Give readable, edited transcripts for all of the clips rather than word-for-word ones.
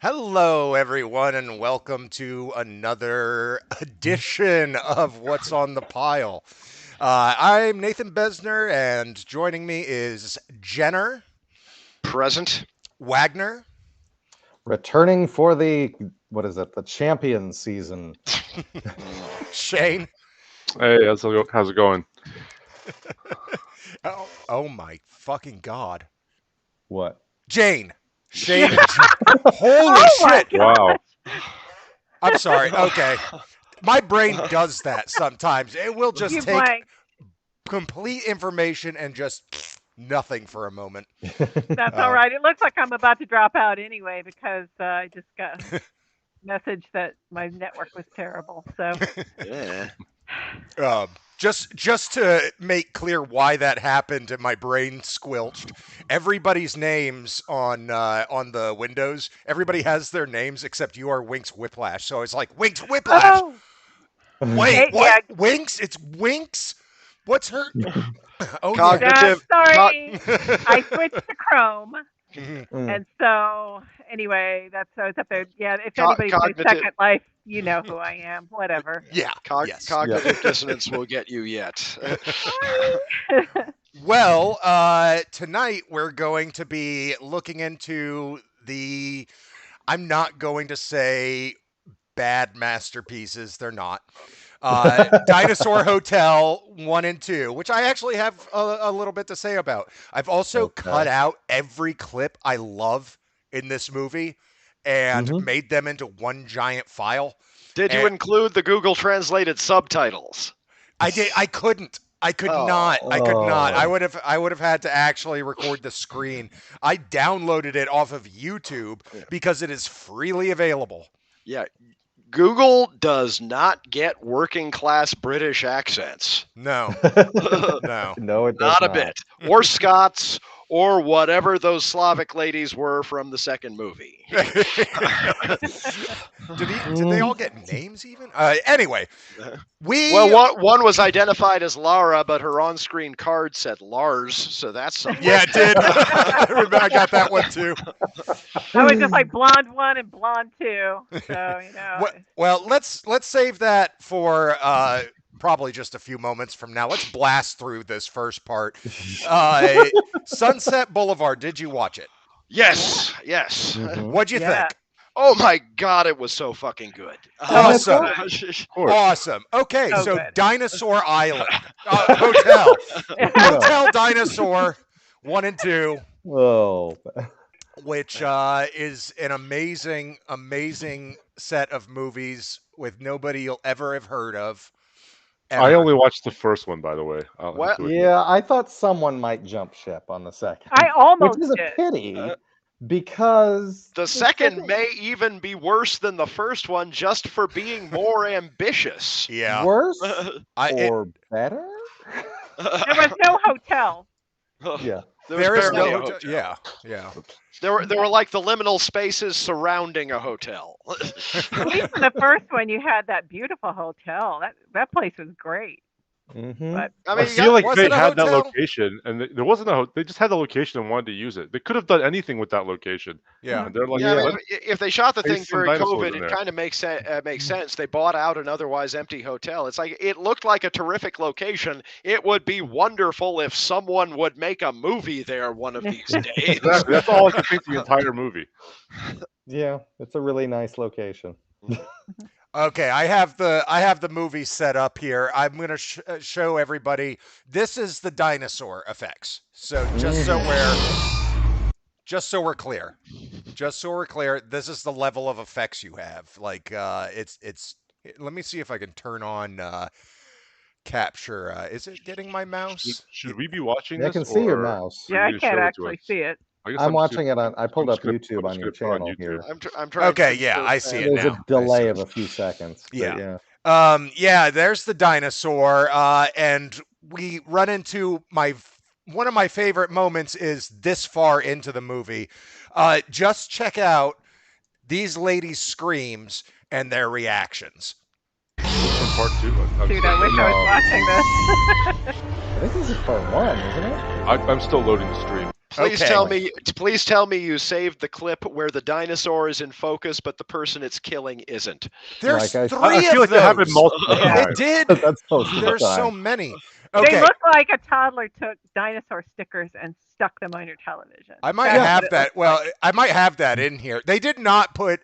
Hello, everyone, and welcome to another edition of What's on the Pile. I'm Nathan Besner, and joining me is Jenner, Present. Wagner, Returning for the champion season. Shane. Hey, how's it going? Oh my fucking god. What? Jane. Shane. Holy shit. Wow. I'm sorry. Okay. My brain does that sometimes. It will just You take blank. complete information and just nothing for a moment. That's all right. It looks like I'm about to drop out anyway because I just got a message that my network was terrible. So Yeah. Just to make clear why that happened and my brain squelched, everybody's names on the windows, everybody has their names except you are Winks Whiplash. So it's like, Winks Whiplash! oh, Wait, Hey, what? Winks? It's Winks? What's her? Oh, Cog- yeah. Cognitive- sorry. I switched to Chrome, Mhm. and so anyway, that's so it's up there. Yeah, if Co- anybody's cognitive- my Second Life, you know who I am. Whatever. Yeah. Yes. Cognitive dissonance will get you yet. Well, tonight we're going to be looking into the, I'm not going to say bad masterpieces, they're not. Dinosaur Hotel 1 and 2, which I actually have a little bit to say about. I've also cut out every clip I love in this movie and made them into one giant file. Did you include the Google translated subtitles? I did. I couldn't. I could not. I could not. I would have had to actually record the screen. I downloaded it off of YouTube because it is freely available. Yeah. Google does not get working class British accents. No. No. No, it does Not a bit. Or Scots or whatever those Slavic ladies were from the second movie. Did they all get names even? Anyway, Well, one was identified as Lara, but her on-screen card said Lars, so that's something. Yeah, it did. I got that one too. I was just like blonde 1 and blonde 2. So Well, let's save that for probably just a few moments from now. Let's blast through this first part. Sunset Boulevard. Did you watch it? Yes. What'd you think? Oh my God, it was so fucking good. Awesome. course. Awesome. Okay, so good. Dinosaur Island Hotel, Hotel Dinosaur 1 and 2, Oh. which is an amazing set of movies with nobody you'll ever have heard of. Ever. I only watched the first one, by the way. What? Yeah, I thought someone might jump ship on the second. I almost Which is a did. pity because The second may even be worse than the first one just for being more ambitious. Yeah. worse It- or better. There was no hotel. Yeah. there is barely no a hotel. Yeah. There were like the liminal spaces surrounding a hotel. At least in the first one, you had that beautiful hotel. That place was great. But I I mean, feel like was they it a had that hotel? location, and there wasn't a. They just had the location and wanted to use it. They could have done anything with that location. Yeah. And they're like, yeah, I mean, "Let's if they shot the thing Place some during dinosaurs COVID, in it there." kind of makes sense. They bought out an otherwise empty hotel. It's like it looked like a terrific location. It would be wonderful if someone would make a movie there one of these days. Exactly. That's all I could think the entire movie. Yeah, it's a really nice location. Okay, I have the movie set up here. I'm going to show everybody. This is the dinosaur effects. So just so we're clear, this is the level of effects you have. Like it's. Let me see if I can turn on capture. Is it getting my mouse? Should we be watching I this? can see your or mouse. for yeah, I you to can't show it to actually us? see it. I guess I'm just watching gonna- it on. I pulled I'm up just gonna- YouTube I'm on just your gonna put it on channel here. YouTube. I'm trying. Okay, to yeah, I see it There's now. a delay I of see a few seconds. but Yeah. yeah. Yeah, there's the dinosaur, and we run into one of my favorite moments is this far into the movie. Just check out these ladies' screams and their reactions. From part 2. Dude, I wish I was watching this. I think this is part 1, isn't it? I'm still loading the stream. Please Okay. tell me you saved the clip where the dinosaur is in focus, but the person it's killing isn't. There's Like I- I three feel of like it happened those. multiple Yeah. It times. did. That's most of the There's so time. many. They Okay. look like a toddler took dinosaur stickers and stuck them on your television. I might That's what have it that. looks Well, like. I might have that in here. They did not put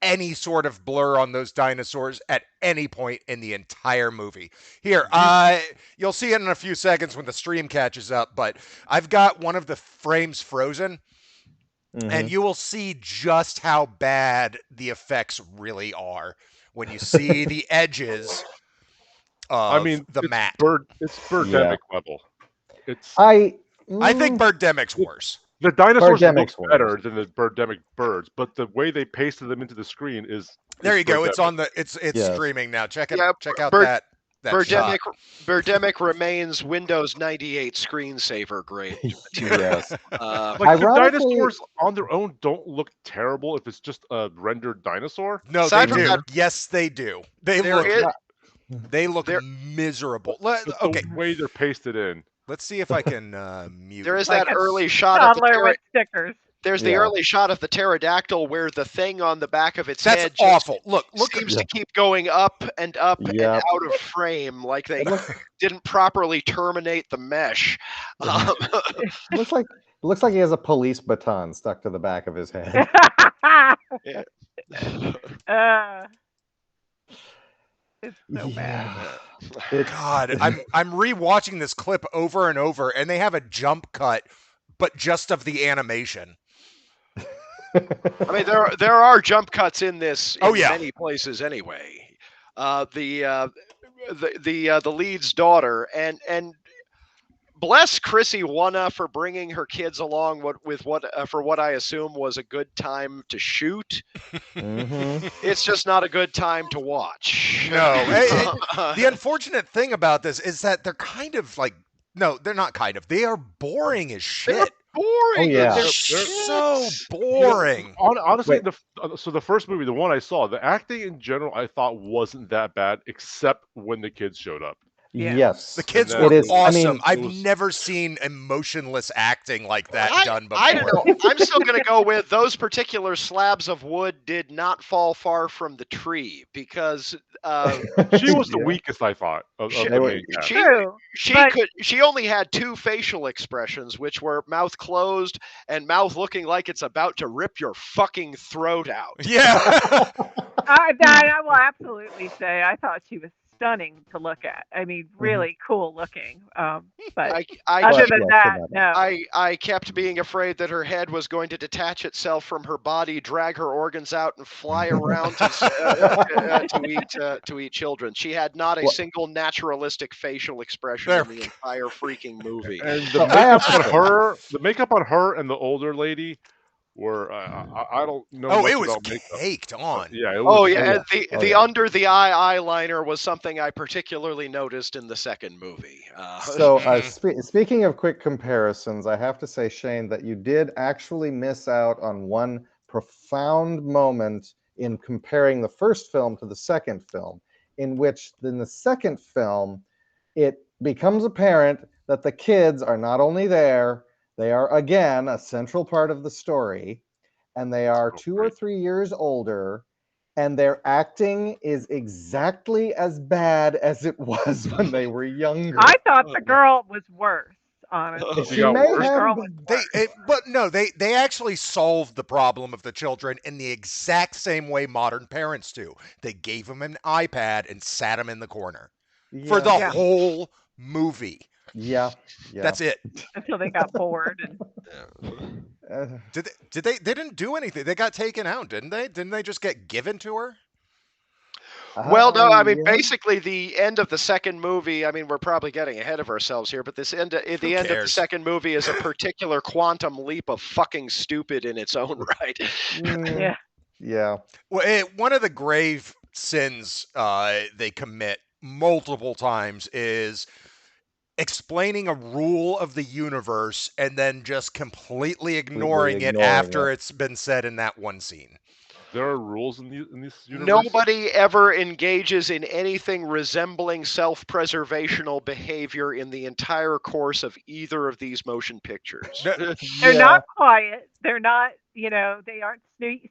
any sort of blur on those dinosaurs at any point in the entire movie. Here, you'll see it in a few seconds when the stream catches up, but I've got one of the frames frozen, and Mhm. you will see just how bad the effects really are when you see the edges I of mean, the mat. it's Yeah. birdemic level. It's I think Birdemic's the- worse. the dinosaurs look Birdemic's worse. better than the birdemic birds, but the way they pasted them into the screen is There you go. It's birdemic. on the. It's Yes. streaming now. Check it. Yeah, Check out Bird- that shot. Birdemic remains Windows 98 screensaver grade material. Yes. Uh, Like the Ironically- dinosaurs on their own don't look terrible if it's just a rendered dinosaur. No, Aside they from do. that, Yes, they do. They there look. is- They look there- miserable. Just Okay, the way they're pasted in. let's see if I can mute. there is Like that a early shot of the Toddler with stickers. there's the Yeah. early shot of the pterodactyl where the thing on the back of its That's head just awful. Look. seems Yeah. to keep going up and up and Yep. out of frame, like they It looks, didn't properly terminate the mesh. Um, looks like he has a police baton stuck to the back of his head. It's so bad. It's, God, I'm rewatching this clip over and over, and they have a jump cut, but just of the animation. I mean, there are jump cuts in this in Oh, yeah. many places anyway. The lead's daughter and bless Chrissy Wanna for bringing her kids along for what I assume was a good time to shoot. Mhm. It's just not a good time to watch. No. The unfortunate thing about this is that they're kind of like. No, they're not kind of. They are boring as They're shit. boring. Oh, yeah. They're as so shit. boring. Honestly, Wait. so the first movie, the one I saw, the acting in general, I thought wasn't that bad, except when the kids showed up. Yeah. Yes. The kids And were then- It is- I mean- awesome. I've it was- never seen emotionless acting like that done before. I don't know. I'm still going to go with those particular slabs of wood did not fall far from the tree because She was the Yeah. weakest, I thought, of She- the main cast. True. she But- she only had two facial expressions, which were mouth closed and mouth looking like it's about to rip your fucking throat out. Yeah. I will absolutely say I thought she was stunning to look at. I mean, really cool looking. But I other Well, than yeah, that, for no. I kept being afraid that her head was going to detach itself from her body, drag her organs out, and fly around to eat children. She had not a Well- single naturalistic facial expression There in we the entire freaking movie. And So the I have makeup on her and the older lady were I don't know. Oh, much it was about makeup. caked on. Yeah, it was. Oh yeah, yeah. the Oh, the yeah. under the eye eyeliner was something I particularly noticed in the second movie. So, speaking of quick comparisons, I have to say, Shane, that you did actually miss out on one profound moment in comparing the first film to the second film, in which in the second film, it becomes apparent that the kids are not only there, they are again a central part of the story, and they are 2 or 3 years older, and their acting is exactly as bad as it was when they were younger. I thought the girl was worse, honestly. She She got may worse. The girl have. was worse. But no, they actually solved the problem of the children in the exact same way modern parents do. They gave them an iPad and sat them in the corner for the Yeah. whole movie. Yeah. That's it. Until they got bored. And They didn't do anything. They got taken out, didn't they? Didn't they just get given to her? Well, no, I mean, yeah. basically the end of the second movie. I mean, we're probably getting ahead of ourselves here, but the end of the cares? second movie is a particular quantum leap of fucking stupid in its own right. Mm, yeah. yeah. Well, one of the grave sins they commit multiple times is explaining a rule of the universe and then just completely ignoring it ignoring after it. it's been said in that one scene. There are rules in this universe. Nobody ever engages in anything resembling self-preservational behavior in the entire course of either of these motion pictures. No, They're Yeah. not quiet. They're not, they aren't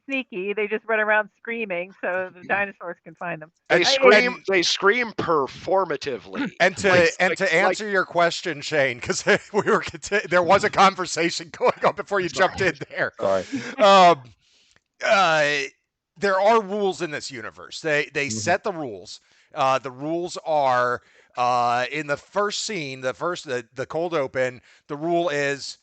sneaky. They just run around screaming so the dinosaurs can find them. They And- scream. and- They scream performatively. And to answer your question, Shane, because there was a conversation going on before you jumped in there. Sorry. Um, there are rules in this universe. They set the rules. The rules are in the first scene, the cold open. The rule is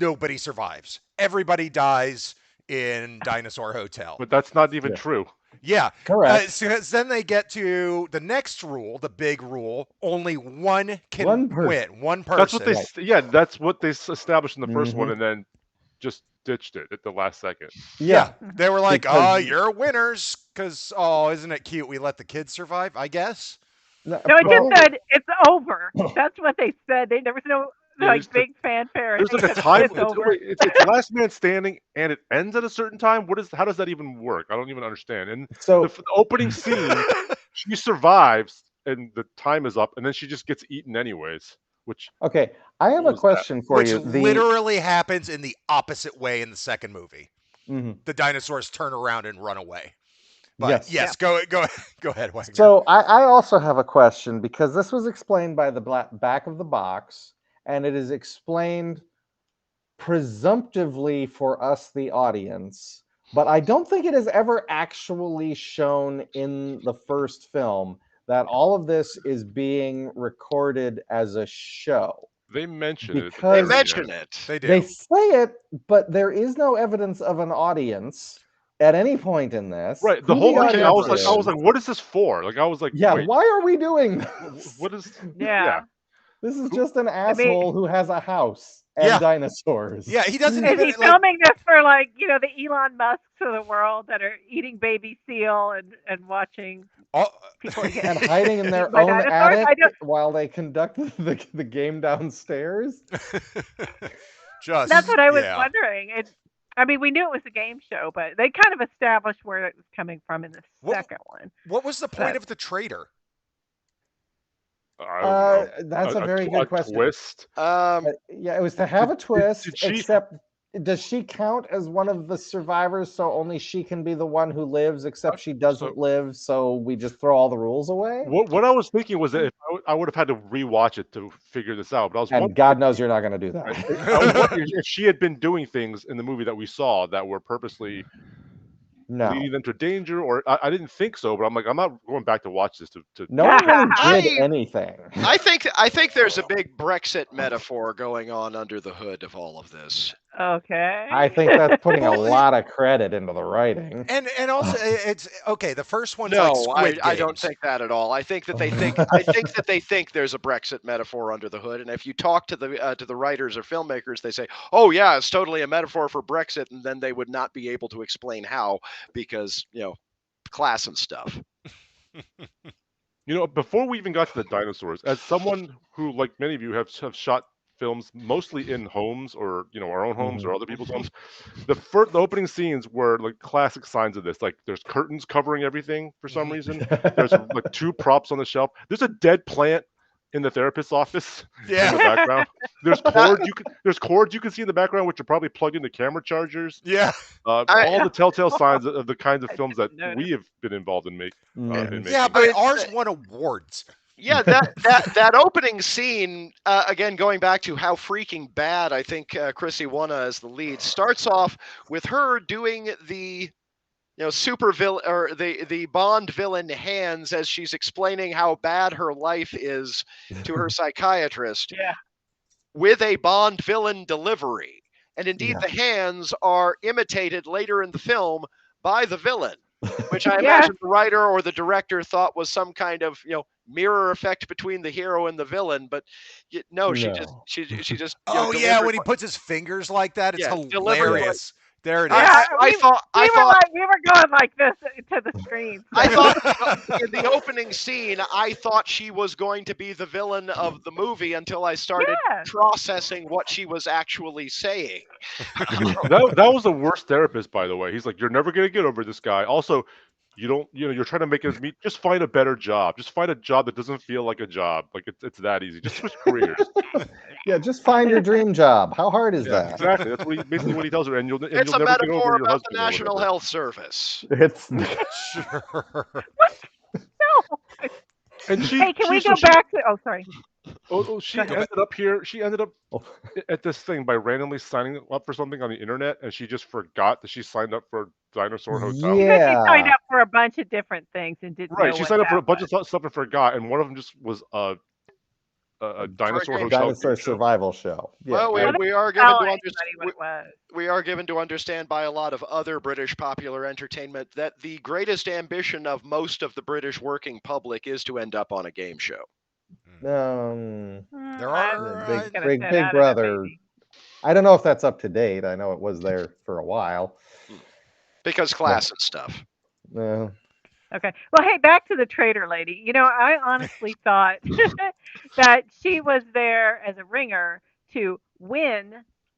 nobody survives. Everybody dies in Dinosaur Hotel. But that's not even Yeah. true. Yeah, Correct. so then they get to the next rule, the big rule. Only one can One person. win. One person. That's what they. Yeah, that's what they established in the first one, Mhm. and then just ditched it at the last second. Yeah. They were like, Because- you're winners, because, isn't it cute? We let the kids survive, I guess. No, it well, just said it's over. That's what they said. There was no Yeah, like there's the- big fanfare. There's They like a said, time. It's over. It's last man standing, and it ends at a certain time. How does that even work? I don't even understand. And so the opening scene, she survives, and the time is up, and then she just gets eaten anyways. Which okay, I have What a was that? question for Which you. literally happens in the opposite way in the second movie. Mhm. The dinosaurs turn around and run away. But Yes. yes, go ahead, Wagner. So I also have a question because this was explained by the back of the box, and it is explained presumptively for us, the audience, but I don't think it is ever actually shown in the first film that all of this is being recorded as a show. they mention it. at the Because- They very mention end. it. They do. They say it, but there is no evidence of an audience at any point in this. Right. The Who whole audience thing, I was is. like, what is this for? Like, I was like, Yeah, wait, why are we doing this? what is? Yeah. This is just an asshole who has a house and Yeah. dinosaurs. Yeah, he doesn't Is even he filming this for the Elon Musks of the world that are eating baby seal and watching people get And hiding in their by own dinosaurs? I attic don't- while they conduct the game downstairs. just That's what I was yeah. wondering. We knew it was a game show, but they kind of established where it was coming from in the What- second one. What was the point But- of the traitor? I don't know. That's a very good question. Twist. Yeah, it was to have a twist, did she- except does she count as one of the survivors so only she can be the one who lives, except she doesn't live, so we just throw all the rules away? What I was thinking was that if I would have had to rewatch it to figure this out, but I was And wondering, God knows you're not going to do I that. was wondering if she had been doing things in the movie that we saw that were purposely No. leading them to danger, or I didn't think so, but I'm like, I'm not going back to watch this to No one really did I- anything. I think there's a big Brexit metaphor going on under the hood of all of this. Okay. I think that's putting a lot of credit into the writing. And also it's okay. The first one's No, like Squid I don't Games. think that at all. I think that they think that they think there's a Brexit metaphor under the hood, and if you talk to the writers or filmmakers, they say, "Oh yeah, it's totally a metaphor for Brexit," and then they would not be able to explain how because class and stuff. Before we even got to the dinosaurs, as someone who, like many of you, have shot films mostly in homes or our own homes or other people's homes, the opening scenes were like classic signs of this. Like there's curtains covering everything for some reason. There's like two props on the shelf. There's a dead plant in the therapist's office in the background. There's cords you can see in the background, which are probably plugged into camera chargers. Yeah. All the telltale signs of the kinds of films that we have been involved in making. Yeah, but ours won awards. Yeah, that opening scene, again, going back to how freaking bad I think Chrissy Wanna as the lead, starts off with her doing the super villain or the Bond villain hands as she's explaining how bad her life is to her psychiatrist. Yeah. With a Bond villain delivery. And indeed, Yeah. the hands are imitated later in the film by the villain, which I Yeah. imagine the writer or the director thought was some kind of mirror effect between the hero and the villain. But no, she just Oh yeah, delivered when he puts his fingers like that, it's Yeah, delivered hilarious. There it is. I thought we were going like this to the screen. I thought in the opening scene, I thought she was going to be the villain of the movie until I started Yes. processing what she was actually saying. That was the worst therapist, by the way. He's like, you're never gonna get over this guy. Also, you're trying to make it meet. Just find a better job. Just find a job that doesn't feel like a job. Like it's that easy. Just switch careers. Yeah, just find your dream job. How hard is that? Exactly. That's basically what he tells her. And you'll It's never a get over metaphor your about husband the or National whatever. Health Service. It's Sure. No. And Hey, can we go back to? Oh, sorry. She Go ahead. ended up here. She ended up at this thing by randomly signing up for something on the internet, and she just forgot that she signed up for Dinosaur Hotel. Because she signed yeah. up for a bunch of different things and didn't know Right. She what signed up for a that bunch was. of stuff and forgot, and one of them just was a Dinosaur game Hotel. Dinosaur game show. survival show. Yeah. Well, Well, we they are didn't given tell to anybody what it was. we are given to understand by a lot of other British popular entertainment that the greatest ambition of most of the British working public is to end up on a game show. Um, There I are, was Big gonna Big say Big that, Brother. maybe. I don't know if that's up to date. I know it was there for a while. Because class and stuff. Uh, Okay. Well, hey, back to the trader lady. I honestly thought that she was there as a ringer to win,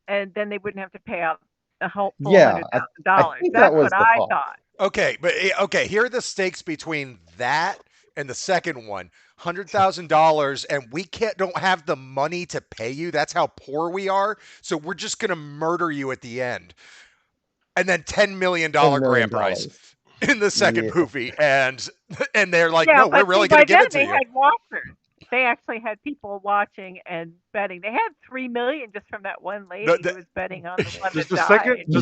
and then they wouldn't have to pay out a whole full yeah, I $100,000. think that That's was what the I thought. thought. Okay, but okay, here are the stakes between that and the second one. $100,000, and we don't have the money to pay you. That's how poor we are. So we're just gonna murder you at the end, and then $10 million $10 million. grand prize in the second Yeah. movie, and they're like, Yeah, no, we're but really see, by gonna give then it to they you. had watchers. They actually had people watching and betting. They had 3 million just from that one lady who was betting on the one Does that the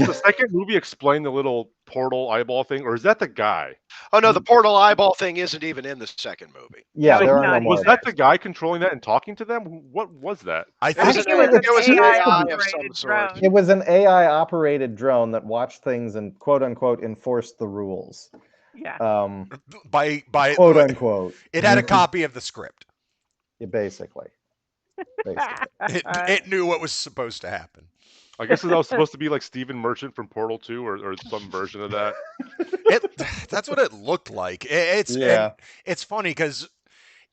died. second movie explain the little portal eyeball thing, or is that the guy? Oh no, the portal eyeball thing isn't even in the second movie. Yeah, No, there it's are no not more. Was either. that the guy controlling that and talking to them? What was that? I It was think an, it was an it was an AI AI of some operated sort. drone. It was an AI operated drone that watched things and quote unquote enforced the rules. Yeah. by Quote unquote. it had a copy of the script. Yeah, basically. It knew what was supposed to happen. I guess that was supposed to be like Stephen Merchant from Portal 2 or some version of that. That's what it looked like. It's funny because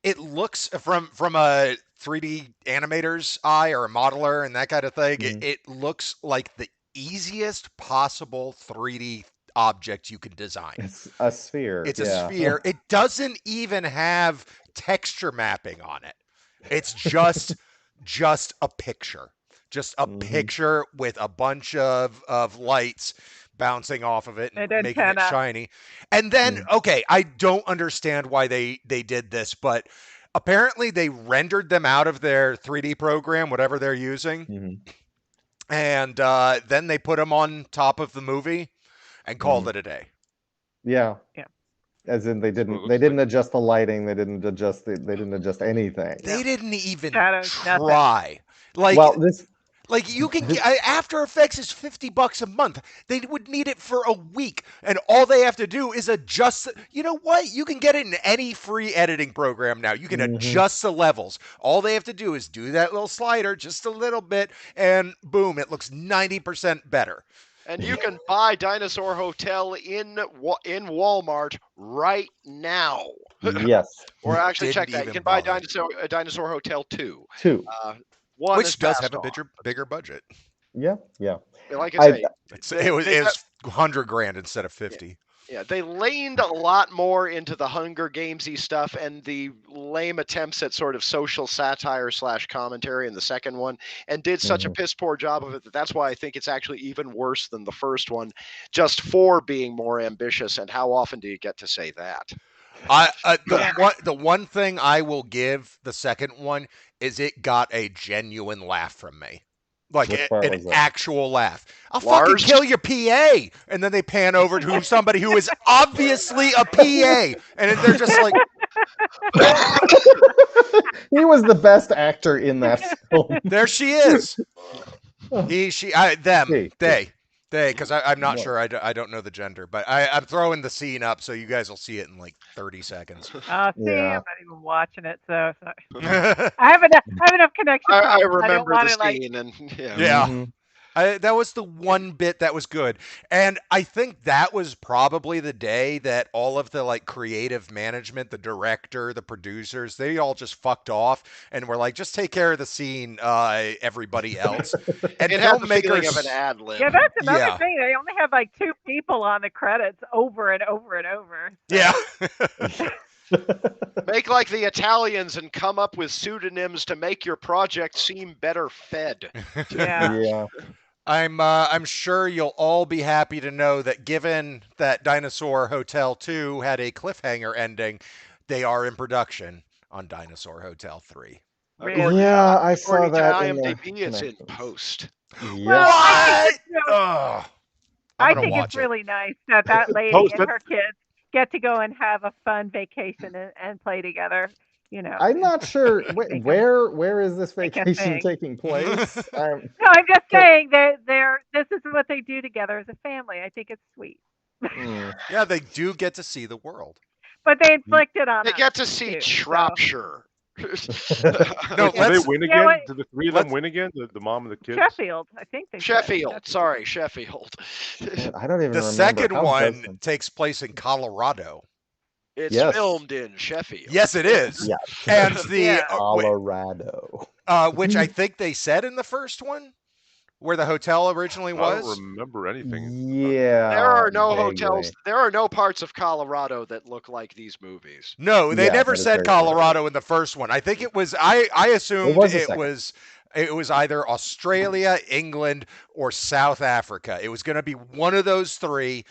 it looks from a 3D animator's eye or a modeler and that kind of thing. It looks like the easiest possible 3D object you can design. It's a sphere. It's a sphere. It doesn't even have texture mapping on it. It's just a picture. Just a picture with a bunch of lights bouncing off of it and making it shiny. And then, okay, I don't understand why they did this, but apparently they rendered them out of their 3D program, whatever they're using, and then they put them on top of the movie and called it a day. Yeah. Yeah. As in they didn't adjust the lighting, they didn't adjust anything. They didn't even Shadows, try. Like you can get After Effects is $50 a month. They would need it for a week, and all they have to do is adjust. You know what? You can get it in any free editing program now. You can adjust the levels. All they have to do is do that little slider just a little bit, and boom, it looks 90% better. And you can buy Dinosaur Hotel in Walmart right now. Yes. Or actually, check that. You even can buy bother. Dinosaur Hotel 2. 2. One Which is does passed have a on. bigger budget. Yeah. Like I say, It was $100,000 instead of 50. Yeah, they leaned a lot more into the Hunger Gamesy stuff and the lame attempts at sort of social satire / commentary in the second one, and did such a piss poor job of it that's why I think it's actually even worse than the first one, just for being more ambitious. And how often do you get to say that? The one thing I will give the second one is it got a genuine laugh from me. Like an actual laugh. I'll fucking kill your PA. And then they pan over to somebody who is obviously a PA. And they're just like. He was the best actor in that film. There she is. They, because I'm not sure. I don't know the gender, but I'm throwing the scene up so you guys will see it in like 30 seconds. I'm not even watching it, so I have enough connection. I remember the scene, and yeah. That was the one bit that was good. And I think that was probably the day that all of the like creative management, the director, the producers, they all just fucked off and were like, just take care of the scene, everybody else. And It had the feeling of an filmmakers, ad lib. Yeah, that's another yeah, thing. They only have like two people on the credits over and over and over. yeah. Make like the Italians and come up with pseudonyms to make your project seem better fed. Yeah. Yeah. I'm sure you'll all be happy to know that given that Dinosaur Hotel 2 had a cliffhanger ending, they are in production on Dinosaur Hotel 3. Really? Yeah, I saw According to that in the IMDb, it's in connections. post. Yes. Well, I think it's really, Ugh. I'm I gonna think watch it's it. really nice that that lady Post and it. her kids get to go and have a fun vacation and play together. You know, I'm not sure make 'em where is this make a vacation thing. taking place. No, I'm just Can- saying that this is what they do together as a family. I think it's sweet. mm, Yeah, they do get to see the world. But they inflict it on They us get to see too. So Shropshire. No, Do they let's win You know again? what? Do the three of them let's win again? The mom and the kids? Sheffield, I think they said Sheffield. Sorry, Sheffield. I don't even the remember. second How one does takes place in Colorado. It's Yes. filmed in Sheffield. Yes, it is. Yeah. And the Yeah. Colorado. which I think they said in the first one, where the hotel originally I was. don't remember anything. Yeah. There are no vaguely. hotels. There are no parts of Colorado that look like these movies. No, they Yeah, never that is said very true. Colorado in the first one. I think it was. I assumed was the it second. was either Australia, England, or South Africa. It was going to be one of those three.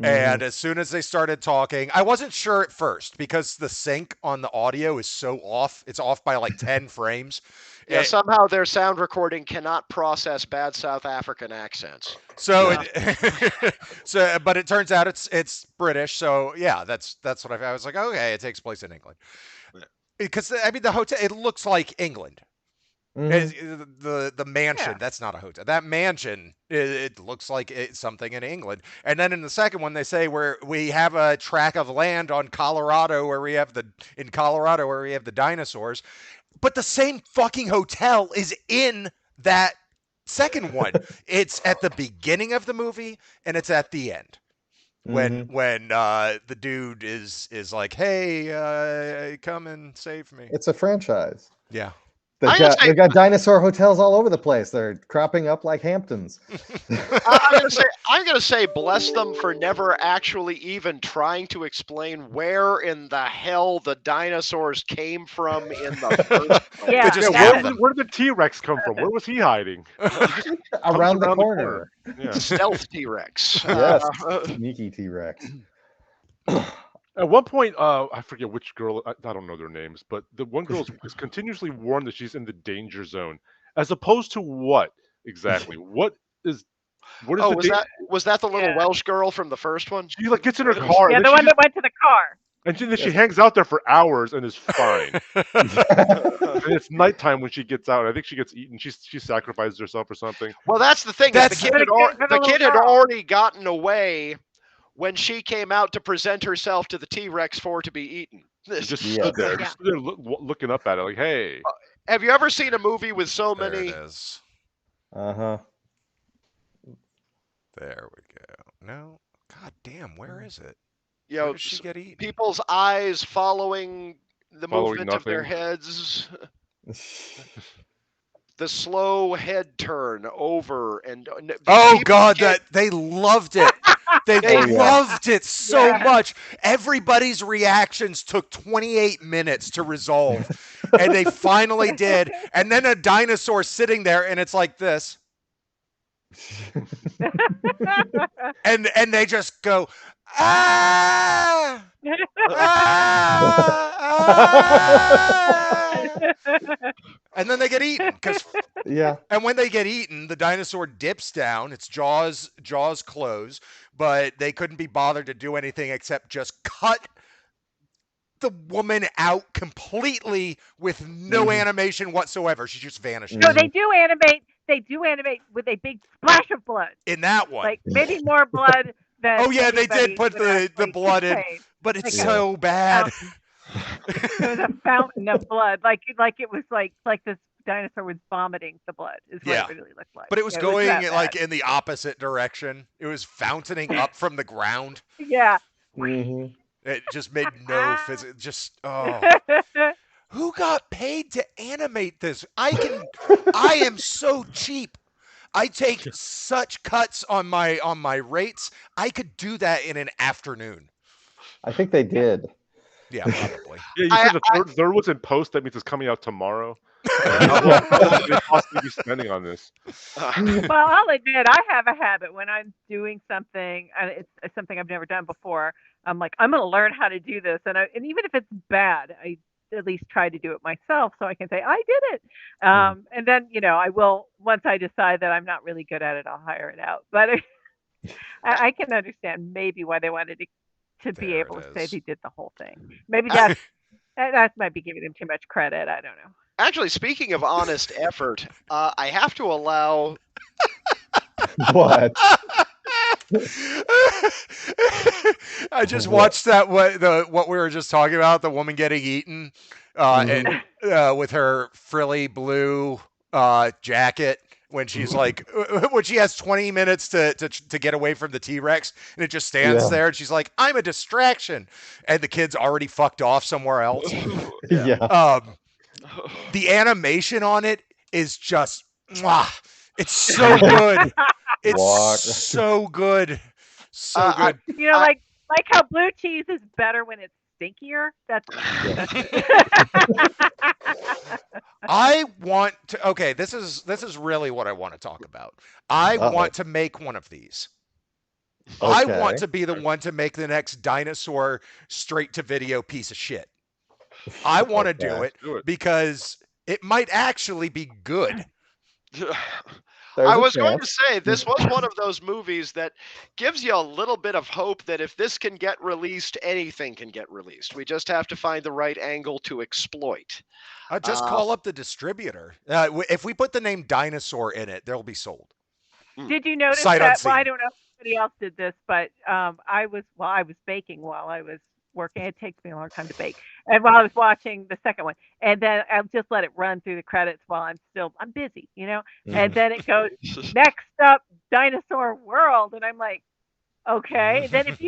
And as soon as they started talking, I wasn't sure at first because the sync on the audio is so off. It's off by like 10 frames. Yeah, It- somehow their sound recording cannot process bad South African accents. So, Yeah. but it turns out it's British. So yeah, that's what I was like. Okay, it takes place in England. Because I mean, the hotel it looks like England. The mansion, Yeah. that's not a hotel. That mansion, it looks like it's something in England. And then in the second one, they say where we have a tract of land on Colorado where we have the dinosaurs, but the same fucking hotel is in that second one. It's at the beginning of the movie and it's at the end. When the dude is like, hey, come and save me. It's a franchise. Yeah. They've got dinosaur hotels all over the place. They're cropping up like Hamptons. I'm gonna say bless them for never actually even trying to explain where in the hell the dinosaurs came from in the first. Yeah. just Yeah, have where did the T-Rex come from? Where was he hiding? Around the around the corner. Yeah. Stealth T-Rex. Yes. Sneaky T-Rex. At one point, I forget which girl. I don't know their names, but the one girl is continuously warned that she's in the danger zone, as opposed to what exactly? What is Oh, the was that the little Yeah. Welsh girl from the first one? She like gets in her car, Yeah, and the then one that went to the car. she hangs out there for hours and is fine. And it's nighttime when she gets out. I think she gets eaten. She sacrifices herself or something. Well, that's the thing. That's- The kid had, But it's for the the kid little had girl. already gotten away when she came out to present herself to the T-Rex for to be eaten. She just Yeah. stood there, Yeah. looking up at it like, "Hey." Have you ever seen a movie with so There many? it is. Uh-huh. There we go. No. God damn, where is it? You Where know, does she get eaten? people's eyes following the Following movement of their nothing. heads, the slow head turn over and Oh people God, can't- they loved it. They Oh, yeah. loved it so Yeah. much. Everybody's reactions took 28 minutes to resolve, and they finally did. And then a dinosaur sitting there, and it's like this, and they just go ah. And then they get eaten Yeah. and when they get eaten, the dinosaur dips down, its jaws close, but they couldn't be bothered to do anything except just cut the woman out completely with no animation whatsoever. She just vanishes. No, they do animate. They do animate with a big splash of blood. In that one. Like maybe more blood than. Oh, yeah, they did anybody put would the actually blood in. contain. But it's Yeah. so bad. It was a fountain of blood, like it was like this dinosaur was vomiting the blood. Is what Yeah. it really looked like. But it was It was going that like bad. in the opposite direction. It was fountaining up from the ground. Yeah. Hmm. It just made no physical. Just who got paid to animate this? I am so cheap. I take such cuts on my rates. I could do that in an afternoon. I think they did. Yeah, probably. Yeah, you I, said the third was in post. That means it's coming out tomorrow. How long could they possibly be spending on this? Well, I'll admit I have a habit when I'm doing something, and it's something I've never done before. I'm like, I'm going to learn how to do this, and even if it's bad, I at least try to do it myself so I can say I did it. And then I will once I decide that I'm not really good at it, I'll hire it out. But I can understand maybe why they wanted to be There able it to say is. they did the whole thing. Maybe that might be giving them too much credit. I don't know. Actually, speaking of honest effort, I have to allow. What? I just watched that what we were just talking about, the woman getting eaten, and with her frilly blue jacket when she's like when she has 20 minutes to get away from the T-Rex, and it just stands Yeah. there, and she's like, I'm a distraction, and the kid's already fucked off somewhere else. Yeah. The animation on it is just mwah. It's so good. It's Walk. so good. So I- good. Like how blue cheese is better when it's stinkier. That's I want to okay, this is really what I want to talk about. I Uh-oh. want to make one of these. I Okay. want to be the one to make the next dinosaur straight to video piece of shit. I want to do Okay. it Do it. because it might actually be good. There's I a was going to chance. say this was one of those movies that gives you a little bit of hope that if this can get released, anything can get released. We just have to find the right angle to exploit. Just call up the distributor. If we put the name Dinosaur in it, they'll be sold. Did you notice Sight that? Well, I unseen. don't know if anybody else did this, but I was baking while I was working. It takes me a long time to bake, and while I was watching the second one, and then I'll just let it run through the credits while I'm busy, and then it goes next up, Dinosaur World, and I'm like, okay. And then if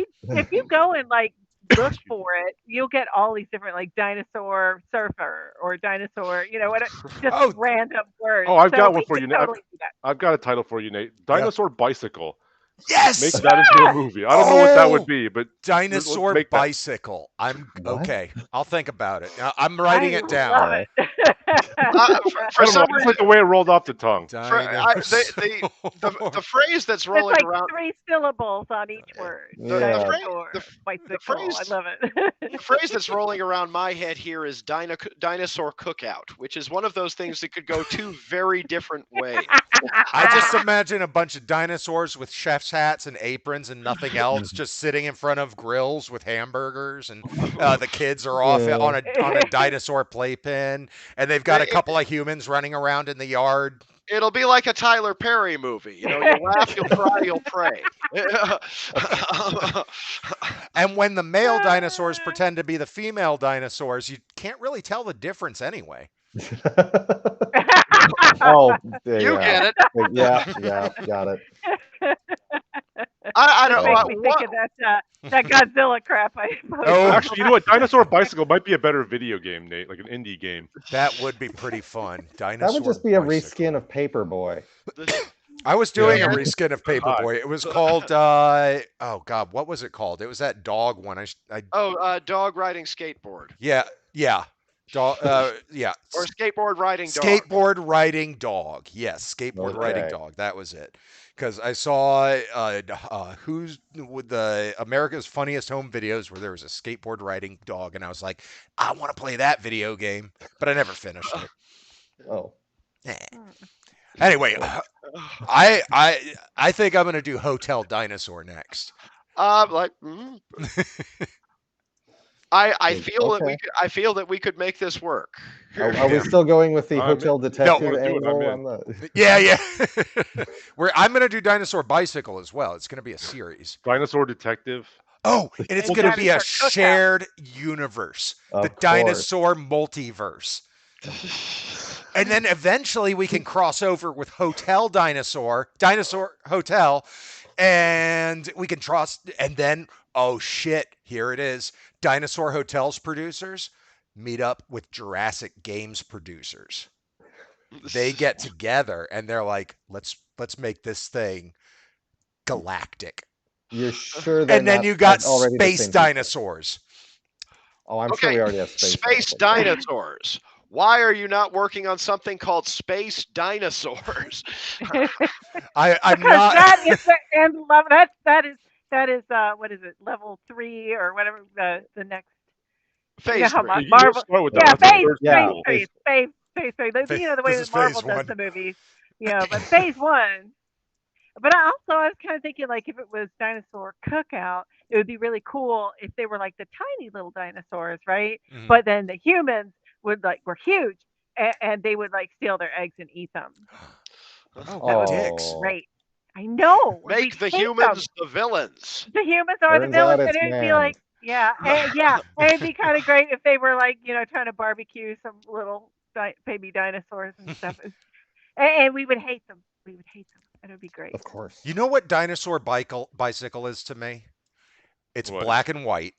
you go and like look for it, you'll get all these different like dinosaur surfer or dinosaur, what just Oh. random words. Oh, I've got So one we for can you, Nate. totally do that. I've got a title for you, Nate. Dinosaur Bicycle. Yes. Make that into a movie. I don't know what that would be, but Dinosaur make that. bicycle. I'm What? okay. I'll think about it. I'm writing it down. Love it. For I don't know. some I just reason, like the way it rolled off the tongue. the phrase that's It's rolling like around. 3 syllables on each word. Yeah. Dinosaur, The bicycle. phrase- I love it. The phrase that's rolling around my head here is dinosaur cookout, which is one of those things that could go two very different ways. I just imagine a bunch of dinosaurs with chef's hats and aprons and nothing else, just sitting in front of grills with hamburgers, and the kids are off Yeah. on a dinosaur playpen, and they've got a couple of humans running around in the yard. It'll be like a Tyler Perry movie. You laugh, you'll cry, you'll pray. And when the male dinosaurs pretend to be the female dinosaurs, you can't really tell the difference anyway. Oh, You yeah. get it. Yeah, got it. I It don't makes know. me think of that Godzilla crap I posted. Oh. Actually, you know what? Dinosaur Bicycle might be a better video game, Nate, like an indie game. That would be pretty fun. Dinosaur That would just be a bicycle. reskin of Paperboy. I was doing Yeah. a reskin of Paperboy. It was called oh god, what was it called? It was that dog one. Dog riding skateboard. Yeah. Dog yeah. Or skateboard riding dog. Skateboard riding dog. Yes, skateboard riding Okay. dog. That was it. Because I saw who's with the America's Funniest Home Videos where there was a skateboard riding dog, and I was like, I want to play that video game, but I never finished it. Oh. Eh. Anyway, I think I'm gonna do Hotel Dinosaur next. I feel that Okay. I feel that we could make this work. Are we still going with the I'm- hotel detective wanna do it, I'm angle in. on the? Yeah. I'm gonna do Dinosaur Bicycle as well. It's gonna be a series. Dinosaur Detective. Oh, and it's And gonna be a Dinosaur Cookout. shared universe, Of the course. dinosaur multiverse. And then eventually we can cross over with Dinosaur Hotel, and we can trust. And then, oh shit, here it is. Dinosaur Hotel's producers meet up with Jurassic Games producers. They get together and they're like, let's make this thing galactic. You're sure they're And then not you got already the space same people? dinosaurs. Oh, I'm sure we already have Space dinosaurs. Why are you not working on something called space dinosaurs? I'm Because not. that is and love that is what is it, level 3 or whatever, the next, you know Phase how three. You Marvel, start with yeah, that. That's the phase first Yeah. level. phase 3, you know, the way This is that Marvel phase does one. the movies, you know, but phase 1. But I was kind of thinking, like, if it was Dinosaur Cookout, it would be really cool if they were like the tiny little dinosaurs, right? Mhm. But then the humans were huge, and they would like steal their eggs and eat them. Oh, That would be dicks. great. I know. We'd Make the hate humans them. the villains. The humans are the Turns out villains, and it's it would be man. like, yeah, and it'd be kind of great if they were like, you know, trying to barbecue some little baby dinosaurs and stuff, and we would hate them. We would hate them. It would be great. Of course. You know what dinosaur bicycle is to me? It's What? black and white.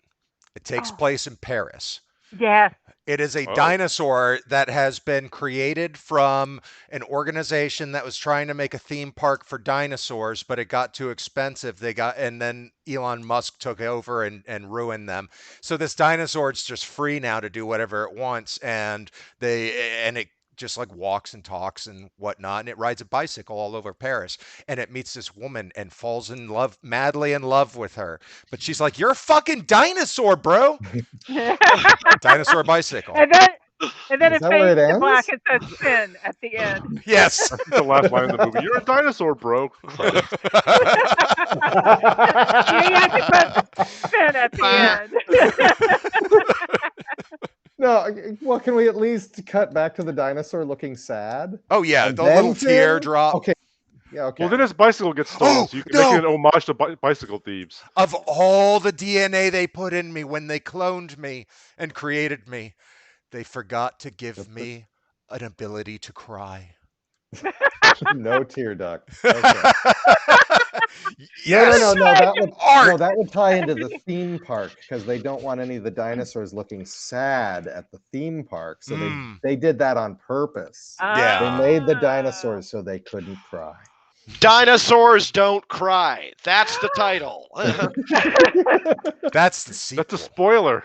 It takes Oh. place in Paris. Yes. It is a Oh. dinosaur that has been created from an organization that was trying to make a theme park for dinosaurs, but it got too expensive. And then Elon Musk took over and ruined them. So this dinosaur is just free now to do whatever it wants, and it just like walks and talks and whatnot, and it rides a bicycle all over Paris, and it meets this woman and falls madly in love with her. But she's like, "You're a fucking dinosaur, bro." Dinosaur bicycle. And then Is it that where fades it to black ends? and says "Finn" at the end. Yes. That's the last line of the movie. You're a dinosaur, bro. Credits. Yeah, you have to put "Finn" at the end. No, well, can we at least cut back to the dinosaur looking sad? Oh yeah, And the then little Finn? teardrop. Okay. Yeah, okay. Well, then his bicycle gets stolen, Oh, so you can no. make it an homage to bicycle thieves. Of all the DNA they put in me when they cloned me and created me, they forgot to give me an ability to cry. No tear duct. Okay. Yes. No, Art. that would tie into the theme park because they don't want any of the dinosaurs looking sad at the theme park. So they did that on purpose. Yeah. They made the dinosaurs so they couldn't cry. Dinosaurs don't cry. That's the title. That's the sequel. That's a spoiler.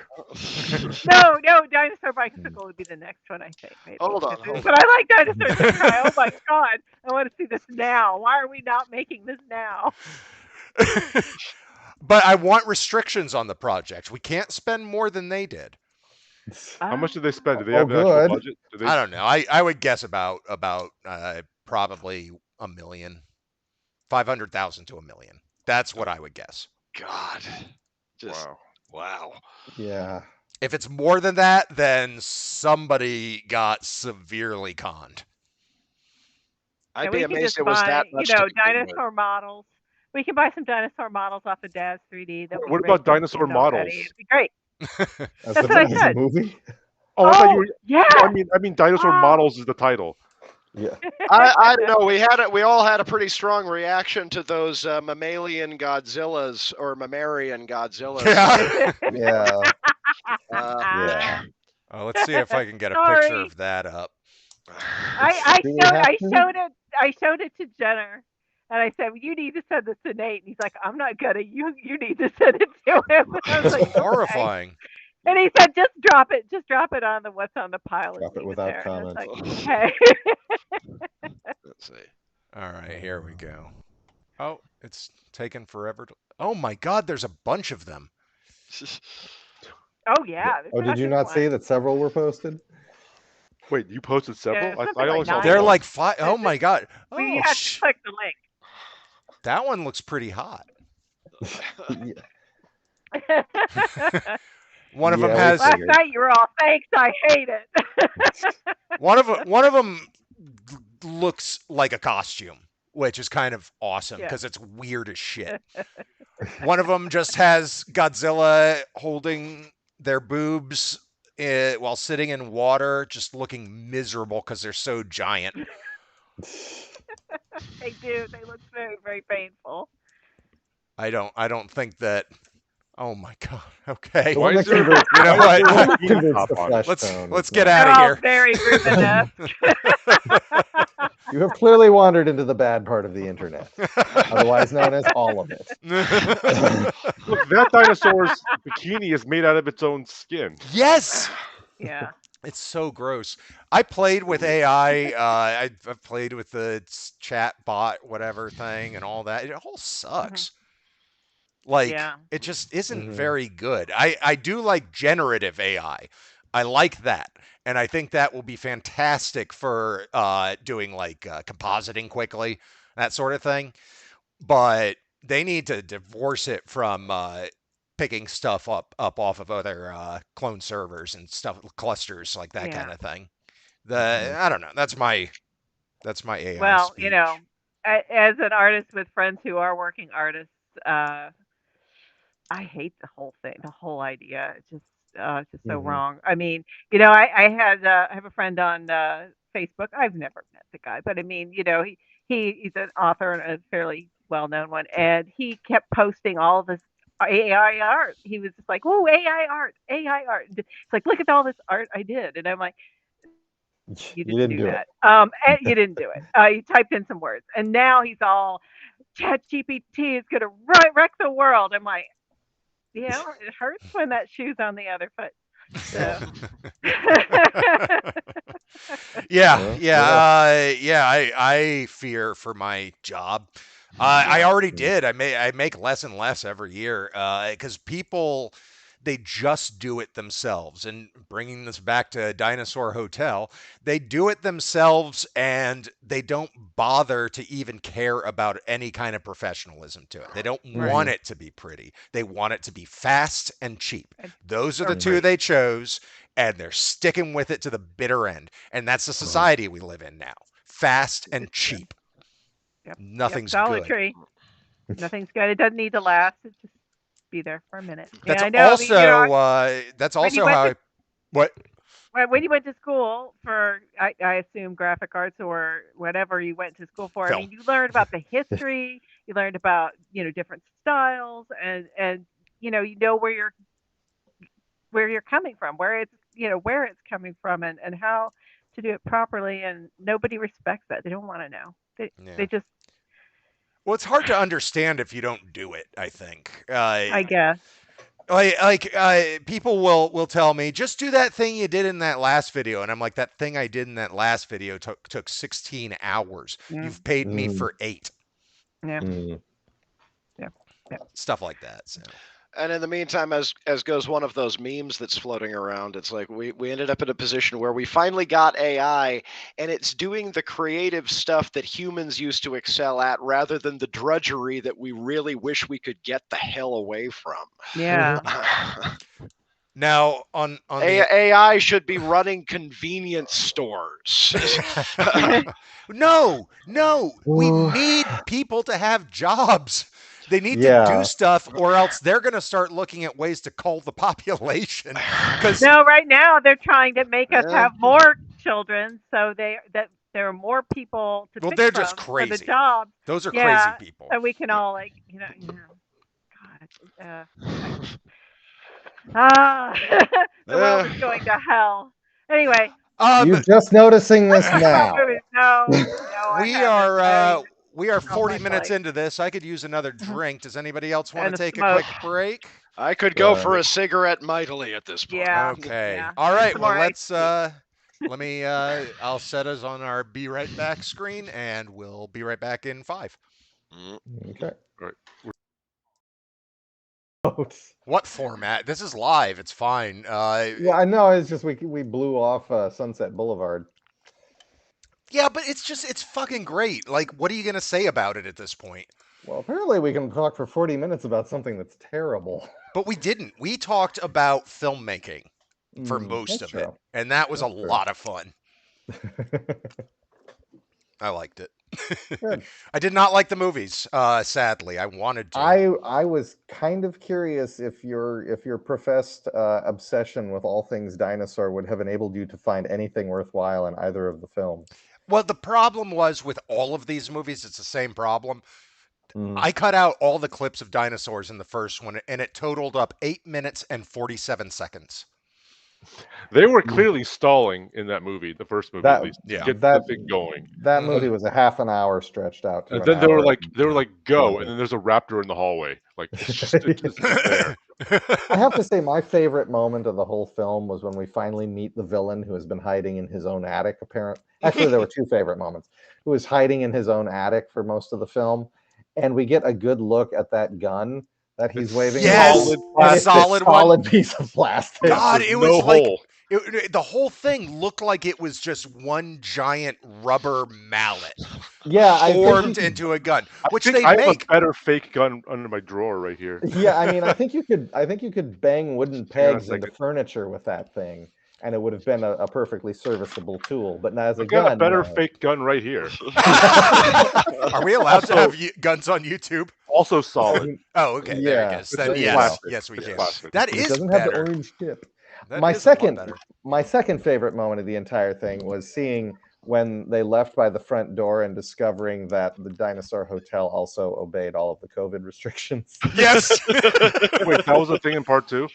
No, Dinosaur Bicycle would be the next one, I think. Maybe. Hold on. But I like Dinosaurs That Cry. Oh my god, I want to see this now. Why are we not making this now? But I want restrictions on the project. We can't spend more than they did. How much did they spend? Did they Oh, have an actual good. budget? Did they... I don't know. I would guess about probably $1 million, 500,000 to $1 million. That's what I would guess. God. Just wow. Yeah. If it's more than that, then somebody got severely conned. I'd And be we could amazed just it was buy, that much. you know, to begin with. dinosaur models. We can buy some dinosaur models off of Dad's 3D. That What were about rigged dinosaur already. models? It'd be great. As That's what I as a said. movie? Oh, I thought you were. Yeah. I mean, dinosaur Oh. models is the title. Yeah. I don't know. We all had a pretty strong reaction to those mammalian Godzillas or mammarian Godzillas. Yeah. Yeah. Yeah. Oh, let's see if I can get a Sorry. picture of that up. I Do we have to? showed it to Jenner, and I said, "You need to send this to Nate." And he's like, "I'm not gonna. You need to send it to him." And I was It's like, "Okay." horrifying. And he said, "Just drop it. Just drop it on the what's on the pile." and Drop it leave without there." And I was comment. like, okay. Let's see. All right, here we go. Oh, it's taken forever to... Oh my God, there's a bunch of them. Oh yeah. Oh, did you not see that several were posted? Wait, you posted several? Yeah, something I like only saw nine. They're one. like 5. Oh my God. Well, you Oh, have to click the link. that one looks pretty hot. Yeah. One of them Yeah, we has... Last figured. night you were all, "Thanks, I hate it." One of them looks like a costume, which is kind of awesome Yeah. because it's weird as shit. One of them just has Godzilla holding their boobs while sitting in water, just looking miserable because they're so giant. They do. They look very, very painful. I don't think that. Oh my god. Okay. The Why one is that there converts, You know why is what? there a that bikini converts top the on it? flesh tone. Let's is get not- out They're of all here. very Rubenesque. You have clearly wandered into the bad part of the internet, otherwise known as all of it. Look, that dinosaur's bikini is made out of its own skin. Yes. Yeah. It's so gross. I played with AI. I've played with the chat bot, whatever thing, and all that. It all Mhm. sucks. Like, Yeah. it just isn't Mhm. very good. I do like generative AI. I like that. And I think that will be fantastic for doing like compositing quickly, that sort of thing. But they need to divorce it from picking stuff up off of other clone servers and stuff, clusters, like that kind Yeah. of thing. Mhm. I don't know. That's my AI Well, speech. as an artist with friends who are working artists, uh, I hate the whole thing, the whole idea. It's just so Mhm. wrong. I mean, I have a friend on Facebook. I've never met the guy, but I mean, he's an author and a fairly well-known one, and he kept posting all this AI art. He was just like, "Oh, AI art, AI art." It's like, "Look at all this art I did," and I'm like, "You You didn't didn't do do it. that. And you didn't do it. You typed in some words, and now he's all ChatGPT is gonna wreck the world." I'm like, it hurts when that shoe's on the other foot. Yeah. So, Yeah, Yeah. yeah, Yeah. yeah. I fear for my job. I yeah, already Mhm. did. I make less and less every year because people they just do it themselves. And bringing this back to Dinosaur Hotel, they do it themselves and they don't bother to even care about any kind of professionalism to it. They don't right. want it to be pretty. They want it to be fast and cheap. And, Those are the or Mhm. two pretty. they chose, and they're sticking with it to the bitter end. And that's the Mhm. society we live in now. Fast and It's good. cheap. Yep. Yep. Nothing's Dollar good. Tree. Nothing's good. It doesn't need to last. It just be there for a minute. Yeah, That's I know. I mean, that's when you also went how to I what when you went to school for, I assume graphic arts or whatever you went to school for. I film. mean, you learned about the history. You learned about different styles, and you know where you're coming from, where it's coming from, and how to do it properly. And nobody respects that. They don't want to know. They Yeah. just, Well, it's hard to understand if you don't do it, I think. I guess. People will tell me just do that thing you did in that last video, and I'm like, that thing I did in that last video took 16 hours. Yeah, You've paid me Mhm. for 8. yeah, Mhm. yeah, yeah. Stuff like that. So And in the meantime, as goes one of those memes that's floating around, it's like we ended up in a position where we finally got AI, and it's doing the creative stuff that humans used to excel at, rather than the drudgery that we really wish we could get the hell away from. Yeah. now on the AI should be running convenience stores. no, we Ooh. need people to have jobs. They need to do Yeah. stuff, or else they're going to start looking at ways to cull the population. Because No, right now they're trying to make us Yeah. have more children, so that there are more people to well, pick they're just from for the crazy. jobs. Those are crazy Yeah, people. so we can all God, ah, the world Eh. is going to hell. Anyway, Um, You just noticing let's this talk about now. movies. No, no, I we haven't. are I mean, we are not 40 much minutes like into this. I could use another drink. Does anybody else want to and the take a smoke. quick break? I could go Uh, for a cigarette mightily at this point. Yeah, Okay. yeah, All and right. some Well, more iced let's tea. let me I'll set us on our be right back screen and we'll be right back in 5. Mm. okay. All right. What format? This is live. It's fine. Yeah, I know. It's just we blew off Sunset Boulevard. Yeah, but it's fucking great. Like, what are you gonna say about it at this point? Well, apparently we can talk for 40 minutes about something that's terrible. But we didn't. We talked about filmmaking for most That's of it, true. and that was a That's true. lot of fun. I liked it. Good. I did not like the movies. Sadly, I wanted to. I was kind of curious if your professed obsession with all things dinosaur would have enabled you to find anything worthwhile in either of the films. Well, the problem was with all of these movies, it's the same problem. Mm. I cut out all the clips of dinosaurs in the first one, and it totaled up 8 minutes and 47 seconds. They were Mm. clearly stalling in that movie, the first movie at That least, to Yeah. get the that thing going. that Mhm. movie was a half an hour stretched out to And an then they were hour. like, go, 20. and then there's a raptor in the hallway. Like it's just there. I have to say, my favorite moment of the whole film was when we finally meet the villain who has been hiding in his own attic. Actually, there were two favorite moments. Who was hiding in his own attic for most of the film, and we get a good look at that gun that he's It's waving Yes, around, solid the and it's a solid plastic. one. solid piece of plastic. Yeah, God, there's it no was like hole. the whole thing looked like it was just one giant rubber mallet Yeah, I think you formed could, into a gun, I which think they I have a make. better fake gun under my drawer right here. yeah, I mean, I think you could bang wooden Hang on a pegs into second. furniture with that thing, and it would have been a perfectly serviceable tool. But as a I've got a gun, better no. fake gun right here. Are we allowed to Also, have guns on YouTube? also solid. Oh, okay, there it Yeah, is. It's, Then there you it's go. yes, plastic. yes, we It's can. plastic. That It is doesn't have the better. orange tip. That My is a lot second better. my second favorite moment of the entire thing was seeing when they left by the front door and discovering that the Dinosaur Hotel also obeyed all of the COVID restrictions. Yes. Wait, that was a thing in part two?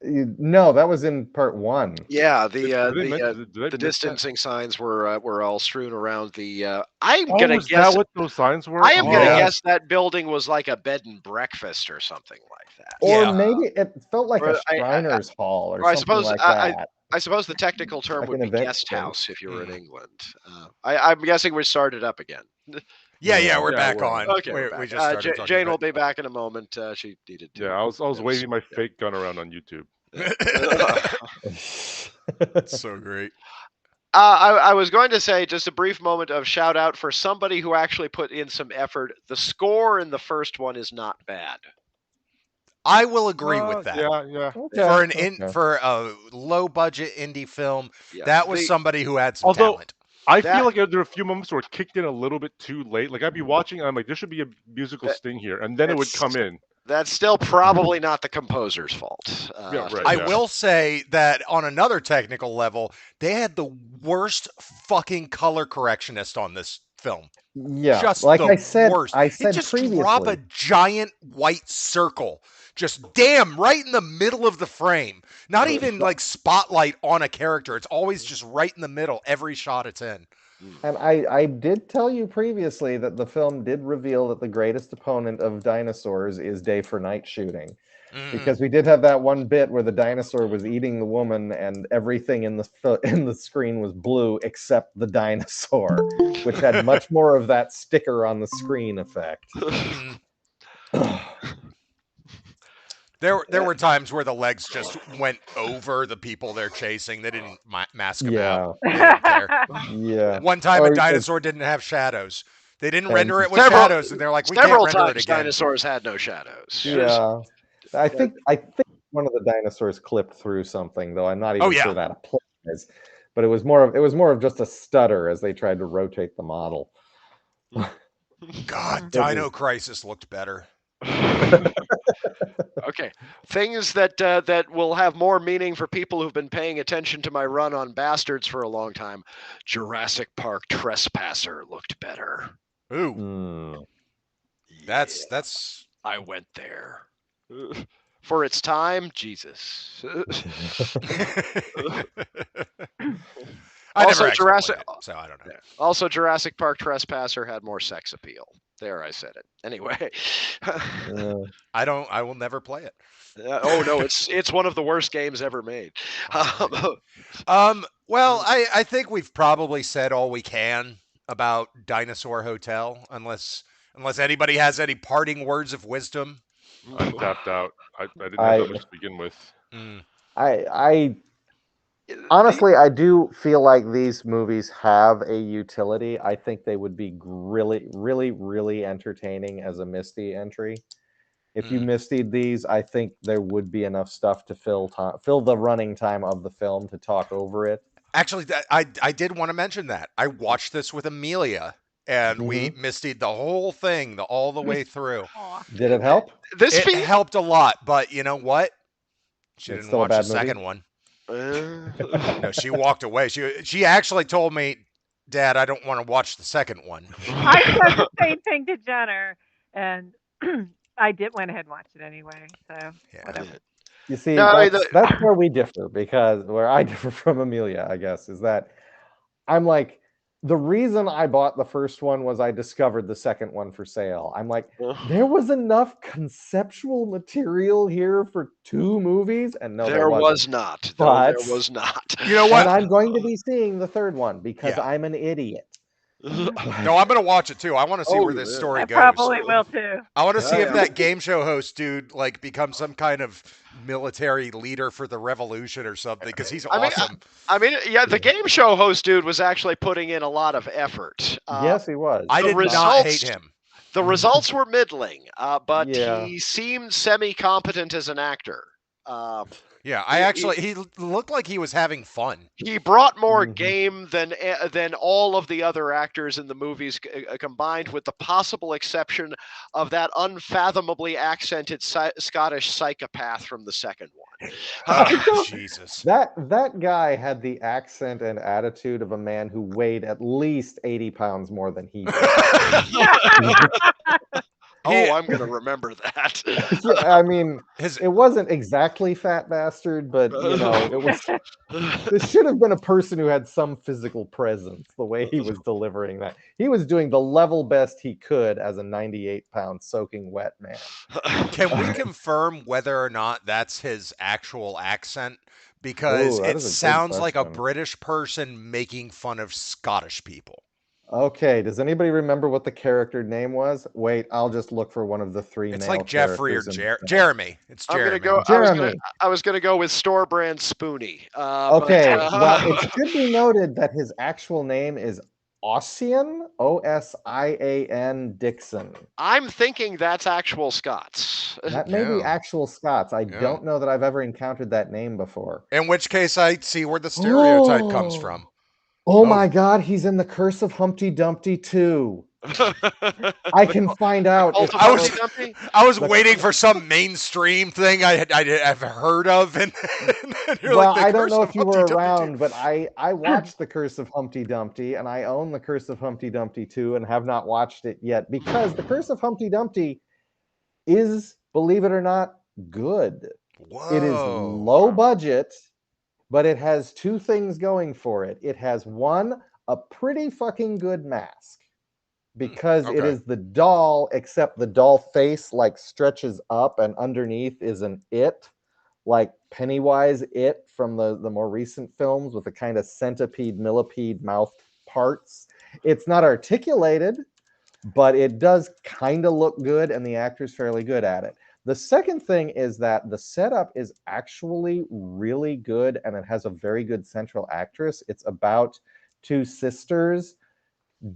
No, that was in part one. Yeah, Did they the miss that? distancing signs were all strewn around the. I'm Oh, gonna was guess. that what those signs were? I am gonna Yeah. guess that building was like a bed and breakfast or something like that. Or Yeah. maybe it felt like a Or Shriner's Hall or or I something suppose like that. I suppose the technical term Like would an be event guest space. house if you were in Mm. England. I'm guessing we're started up again. Yeah, we're Yeah, back we're on. Okay, we're We back. just started talking Jane about will be back in a moment. She needed to. Yeah, I was waving my Yeah. fake gun around on YouTube. That's so great. I was going to say just a brief moment of shout out for somebody who actually put in some effort. The score in the first one is not bad. I will agree with that. Yeah. Okay. For a low budget indie film, Yeah, that was the- somebody who had some Although- talent. I That- feel like there were a few moments where it kicked in a little bit too late. Like I'd be watching, and I'm like, there should be a musical That- sting here, and then it would that's- come in. That's still probably not the composer's fault. Yeah, right. I will say that on another technical level, they had the worst fucking color correctionist on this film. Yeah, Just like the I said worst. I It said just previously. drop a giant white circle, just damn right in the middle of the frame. Not even like spotlight on a character. It's always just right in the middle every shot it's in. And I did tell you previously that the film did reveal that the greatest opponent of dinosaurs is day for night shooting. Mm. Because we did have that one bit where the dinosaur was eating the woman and everything in the screen was blue except the dinosaur, which had much more of that sticker on the screen effect. Mm. There were times where the legs just went over the people they're chasing. They didn't mask them out. They didn't care. Yeah. One time Or a it's- dinosaur didn't have shadows. They didn't And render it with several- shadows, and they're like, we can't Several render it times again. dinosaurs had no shadows. Yeah. I think one of the dinosaurs clipped through something, though I'm not even Oh, yeah. sure that applies. But it was more of just a stutter as they tried to rotate the model. God, It Dino was- Crisis looked better. Okay, things that will have more meaning for people who've been paying attention to my run on Bastards for a long time. Jurassic Park Trespasser looked better. Ooh, Hmm. that's I went there. For its time, Jesus. I Also, never actually Jurassic- played it, so I don't know. Also, Jurassic Park Trespasser had more sex appeal. There, I said it. Anyway. Yeah. I will never play it. Oh no, it's one of the worst games ever made. Well, I think we've probably said all we can about Dinosaur Hotel, unless anybody has any parting words of wisdom. I'm tapped out. I didn't have that much to begin with. Mm. I honestly, I do feel like these movies have a utility. I think they would be really, really, really entertaining as a Misty entry. If you Mistied these, I think there would be enough stuff to fill the running time of the film to talk over it. Actually, I did want to mention that. I watched this with Amelia, and we Mhm. mistied the whole thing all the way through. Aw. Did it help? This It feed. helped a lot, but you know what? She It's didn't still a watch the bad movie. second one. Uh, No, she walked away. She actually told me, "Dad, I don't want to watch the second one." I said the same thing to Jenner, and I did went ahead and watched it anyway. So Yeah. whatever. You see, no, I mean, that's where we differ, because where I differ from Amelia, I guess, is that I'm like, the reason I bought the first one was I discovered the second one for sale. I'm like, there was enough conceptual material here for 2 movies, and no, there there wasn't. was not. No, there But was not. You know and what? I'm going to be seeing the third one because Yeah. I'm an idiot. No, I'm gonna watch it too. I want to see Oh, where this yeah. story I goes. probably will too. I want to see if yeah. that game show host dude like becomes some kind of military leader for the revolution or something, because he's I mean, awesome. yeah, the game show host dude was actually putting in a lot of effort. Yes, he was. I the did not results- hate him. The results were middling, but Yeah. he seemed semi-competent as an actor. Yeah, he looked like he was having fun. He brought more Mhm. game than all of the other actors in the movies combined, with the possible exception of that unfathomably accented Scottish psychopath from the second one. Oh, Jesus. That guy had the accent and attitude of a man who weighed at least 80 pounds more than he did. Oh, I'm going to remember that. Yeah, I mean, His it wasn't exactly Fat Bastard, but you know, it was. This should have been a person who had some physical presence. The way he was delivering that, he was doing the level best he could as a 98-pound soaking wet man. Can we confirm whether or not that's his actual accent? Because Ooh, that it is a good sounds like a question. British person making fun of Scottish people. Okay, does anybody remember what the character name was? Wait, I'll just look for one of the 3 It's male like Jeffrey or characters in the film. Jeremy. It's I'm Jeremy. gonna go. Jeremy. I was gonna go with store brand Spoonie. Okay, but, well, it should be noted that his actual name is Ossian, Osian Dixon. I'm thinking that's actual Scots. That may be Yeah. actual Scots. I Yeah. don't know that I've ever encountered that name before. In which case, I see where the stereotype comes from. Oh Oh. my God, he's in The Curse of Humpty Dumpty too. I can find out. Cult If of I was- Humpty Dumpty? I was The- waiting for some mainstream thing I've heard of, and you're well, like, The I don't Curse know of if you Humpty were Dumpty around, but I watched The Curse of Humpty Dumpty, and I own The Curse of Humpty Dumpty 2 and have not watched it yet, because The Curse of Humpty Dumpty is, believe it or not, good. Whoa. It is low budget, but it has 2 things going for it. It has, one, a pretty fucking good mask, because it okay. is the doll, except the doll face like stretches up, and underneath is an it, like Pennywise it from the more recent films, with the kind of centipede, millipede mouth parts. It's not articulated, but it does kind of look good, and the actor's fairly good at it. The second thing is that the setup is actually really good, and it has a very good central actress. It's about 2 sisters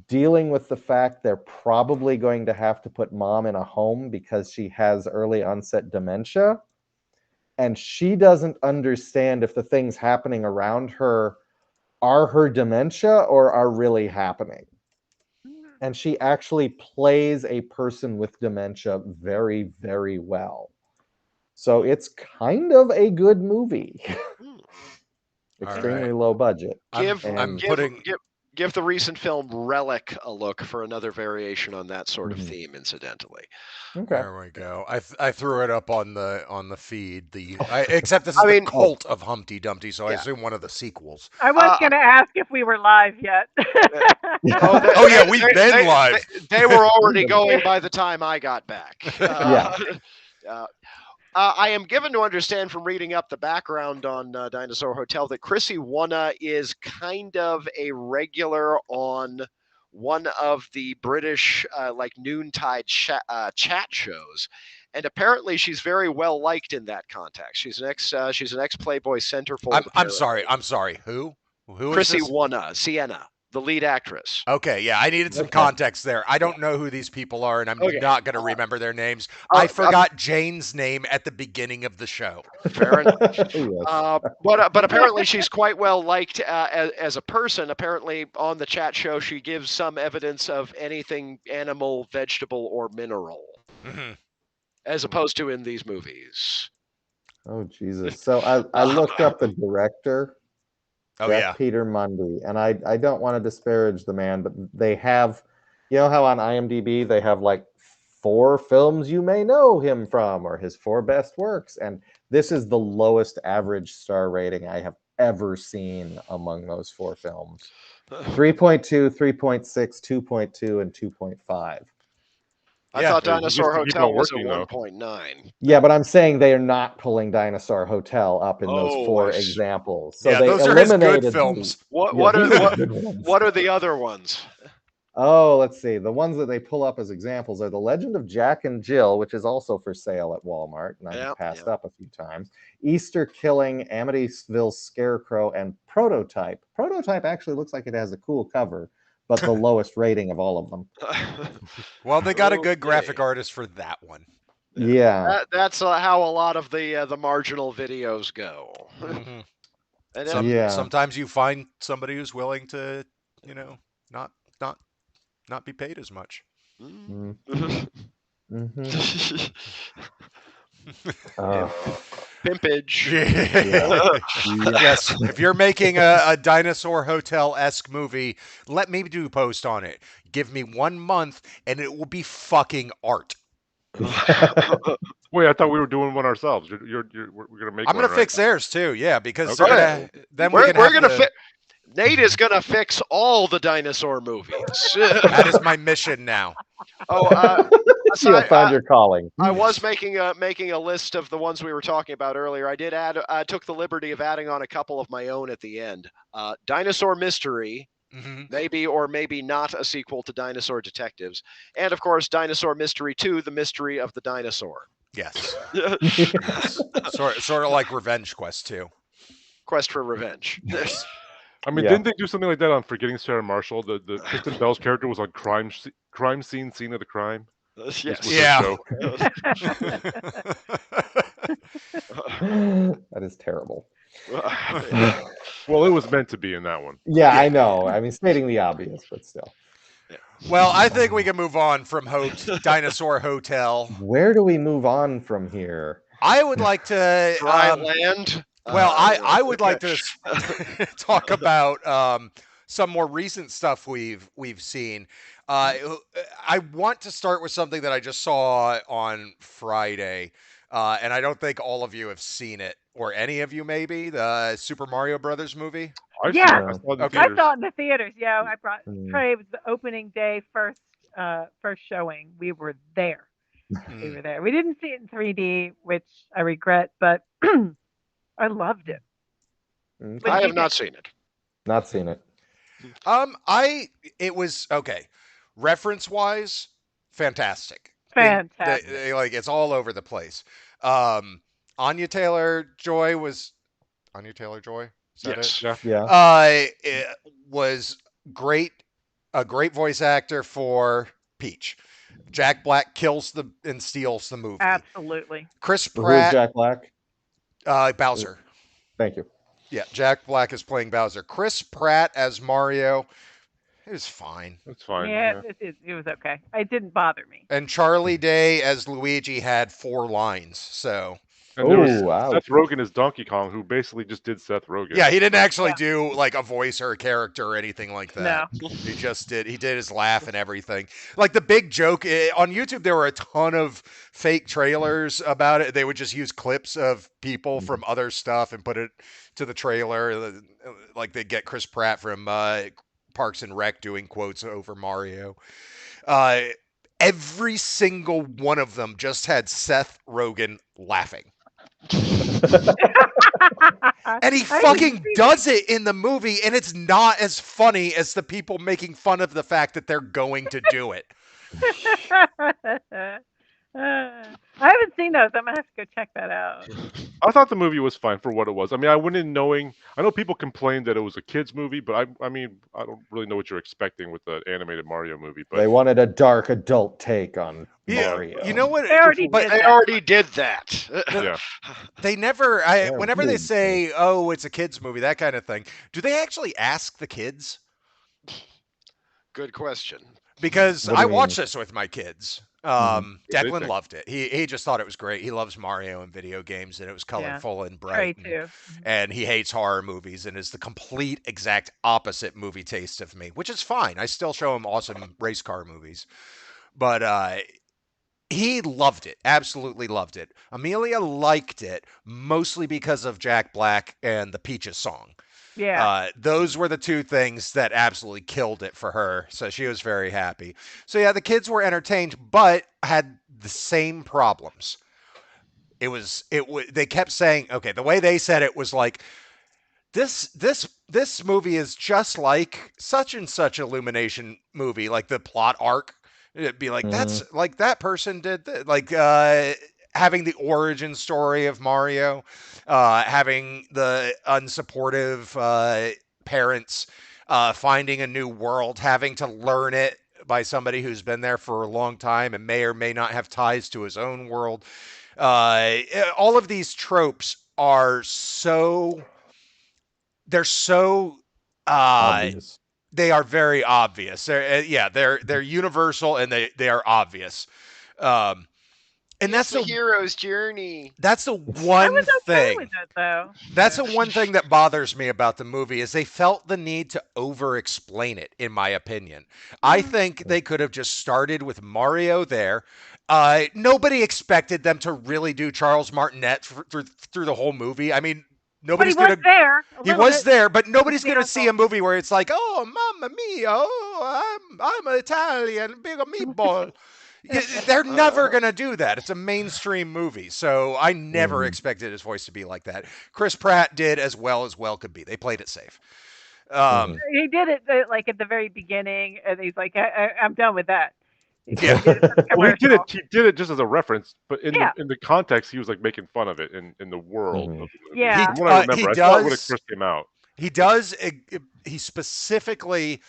dealing with the fact they're probably going to have to put mom in a home because she has early onset dementia. And she doesn't understand if the things happening around her are her dementia or are really happening. And she actually plays a person with dementia very, very well. So it's kind of a good movie. Extremely right. low budget. I'm putting. Give the recent film Relic a look for another variation on that sort of Mhm. theme, incidentally. Okay. There we go. I threw it up on the feed. Except this is I the mean- Cult of Humpty Dumpty, so I Yeah. assume one of the sequels. I was going to ask if we were live yet. Oh, yeah, we've been live. They were already We've been- going by the time I got back. I am given to understand from reading up the background on Dinosaur Hotel that Chrissy Wunna is kind of a regular on one of the British like noontide chat shows, and apparently she's very well liked in that context. She's an ex Playboy centerfold. I'm sorry. Who? Who is Chrissy this? Wunna, Sienna. the lead actress. Okay, yeah, I needed some Okay. context there. I don't know who these people are, and I'm Okay. not going to remember their names. I forgot Jane's name at the beginning of the show. Fair enough. Yes. But apparently she's quite well liked as a person. Apparently on the chat show she gives some evidence of anything animal, vegetable, or mineral, Mhm. as opposed to in these movies. Oh Jesus! So I looked up the director, Oh Jeff yeah, Peter Mundy, and I don't want to disparage the man, but they have, you know how on IMDb they have like 4 films you may know him from or his 4 best works, and this is the lowest average star rating I have ever seen among those 4 films. 3.2, 3.6, 2.2, and 2.5. I Yeah. thought He gets Dinosaur to keep Hotel on was a working, though. 1.9. Yeah, but I'm saying they are not pulling Dinosaur Hotel up in those Oh, 4 I see. examples. So yeah, they those are his good eliminated films. What Yeah, what are these are what good ones. what are the other ones? Oh, let's see. The ones that they pull up as examples are The Legend of Jack and Jill, which is also for sale at Walmart, and I Yeah, have passed yeah. up a few times. Easter Killing, Amityville Scarecrow, and Prototype. Prototype actually looks like it has a cool cover, but the lowest rating of all of them. Well, they got a good Okay. graphic artist for that one. Yeah. That's how a lot of the marginal videos go. Mhm. And Yeah. Sometimes you find somebody who's willing to, you know, not not not be paid as much. Mm. Mm-hmm. Uh, Pimpage. yeah. Yes, if you're making a Dinosaur Hotel-esque movie, let me do post on it. Give me 1 month, and it will be fucking art. Wait, I thought we were doing one ourselves. We're gonna make I'm one, gonna right? fix theirs too, yeah, because Okay. then we We're can have gonna the. Nate is gonna fix all the dinosaur movies. That is my mission now. Oh, You have found your calling. I was making a list of the ones we were talking about earlier. I took the liberty of adding on a couple of my own at the end. Dinosaur Mystery, Hmm. maybe or maybe not a sequel to Dinosaur Detectives, and of course Dinosaur Mystery 2, The Mystery of the Dinosaur. Yes. Yes. Sort of like Revenge Quest 2. Quest for Revenge. Yes. I mean, Yeah. didn't they do something like that on Forgetting Sarah Marshall? The Kristen Bell's character was on crime scene of the crime. Yes. Was her Yeah. show. That is terrible. Well, it was meant to be in that one. Yeah, Yeah. I know. I mean, stating the obvious, but still. Well, I think we can move on from Dinosaur Hotel. Where do we move on from here? I would like to. Dry Land. Well, I would like to talk about some more recent stuff we've seen. I want to start with something that I just saw on Friday, and I don't think all of you have seen it, or any of you maybe, the Super Mario Brothers movie. I've Yeah. seen it. I saw it in Okay. I theaters. saw it in the theaters. Yeah, I brought Mm. Trey. It was the opening day first showing. We were there. We Mhm. were there. We didn't see it in 3D, which I regret, but I loved it. Okay. What I did you have not think? seen it. Not seen it. It was okay. Reference wise, fantastic. Fantastic. Like it's all over the place. Um, Anya Taylor Joy was Anya Taylor Joy. Is that it? Yes. Yeah. Yeah. It was great. A great voice actor for Peach. Jack Black kills and steals the movie. Absolutely. Chris Who is Pratt, Jack Black? Bowser. Thank you. Yeah, Jack Black is playing Bowser. Chris Pratt as Mario. It was fine. That's fine. Yeah, Yeah. it was okay. It didn't bother me. And Charlie Day as Luigi had 4 lines. So And there was Oh, wow. Seth Rogen as Donkey Kong, who basically just did Seth Rogen. yeah, he didn't actually Yeah. do like a voice or a character or anything like that. No. He did his laugh and everything. Like the big joke on YouTube, there were a ton of fake trailers about it. They would just use clips of people from other stuff and put it to the trailer. Like they get Chris Pratt from Parks and Rec doing quotes over Mario. Every single one of them just had Seth Rogen laughing. And he fucking does it in the movie, and it's not as funny as the people making fun of the fact that they're going to do it. I haven't seen knows? I'm gonna have to go check that out. I thought the movie was fine for what it was. I mean, I went in knowing. I know people complained that it was a kids movie, but I mean, I don't really know what you're expecting with the animated Mario movie. But They wanted a dark adult take on Yeah, you know Mario. what? They already But did They that. already did that. yeah, they never. Yeah, Whenever they really. say, "Oh, it's a kids movie," that kind of thing, do they actually ask the kids? Good question. Because What do I you mean? watched this with my kids. Mhm. what they Declan think. loved it. He just thought it was great. He loves Mario and video games, and it was Yeah. colorful and Trey bright. too. And he hates horror movies and is the complete exact opposite movie taste of me, which is fine. I still show him awesome race car movies, but he loved it. Absolutely loved it. Amelia liked it mostly because of Jack Black and the Peaches song. Yeah. Those were the two things that absolutely killed it for her. So she was very happy. So yeah, the kids were entertained, but had the same problems. They kept saying, okay, the way they said it was like, this movie is just like such and such Illumination movie, like the plot arc. It'd be like Mhm. that's like that person did like having the origin story of Mario, having the unsupportive parents finding a new world, having to learn it by somebody who's been there for a long time and may or may not have ties to his own world. All of these tropes are so they're so uh Obvious. they are very obvious. They're universal and they are obvious. Um and It's the hero's journey. that's the I one was okay thing. with it though. That's Yeah. the one thing that bothers me about the movie is they felt the need to over explain it, in my opinion. I think they could have just started with Mario there. Nobody expected them to really do Charles Martinet through the whole movie. I mean, But he nobody's was gonna there a he little was bit. there, but nobody's The gonna see uncle. a movie where it's like, oh, mamma mia, oh, I'm Italian, big a meatball. They're never gonna do that. It's a mainstream movie, so I never Mhm. expected his voice to be like that. Chris Pratt did as well could be. They played it safe. Mhm. He did it like at the very beginning, and he's like, "I'm done with that." He Yeah, did it for the Well, commercial. he did it just as a reference, but Yeah. in the context, he was like making fun of it in the world Mhm. of the movie. Yeah. From what I he remember, I saw it when it does. first came out. He does. He specifically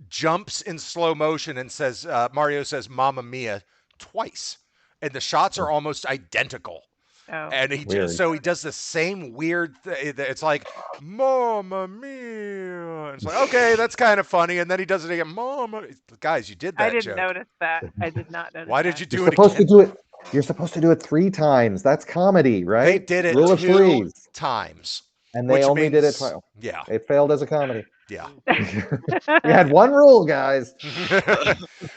jumps in slow motion and says, Mario says, "Mamma Mia" twice, and the shots are almost identical. Oh. And Weird. so he does the same weird it's like Mamma Mia. It's like, okay, that's kind of funny, and then he does it again. Mama, guys, you did I that didn't joke. notice that. I did not notice Why did that. you You're do it supposed to again? do it. You're supposed to do it 3 times. That's comedy, They right? did it Rule of 2 threes. times, And they which only did it means twice. yeah, It failed as a comedy. yeah. We had one rule, guys.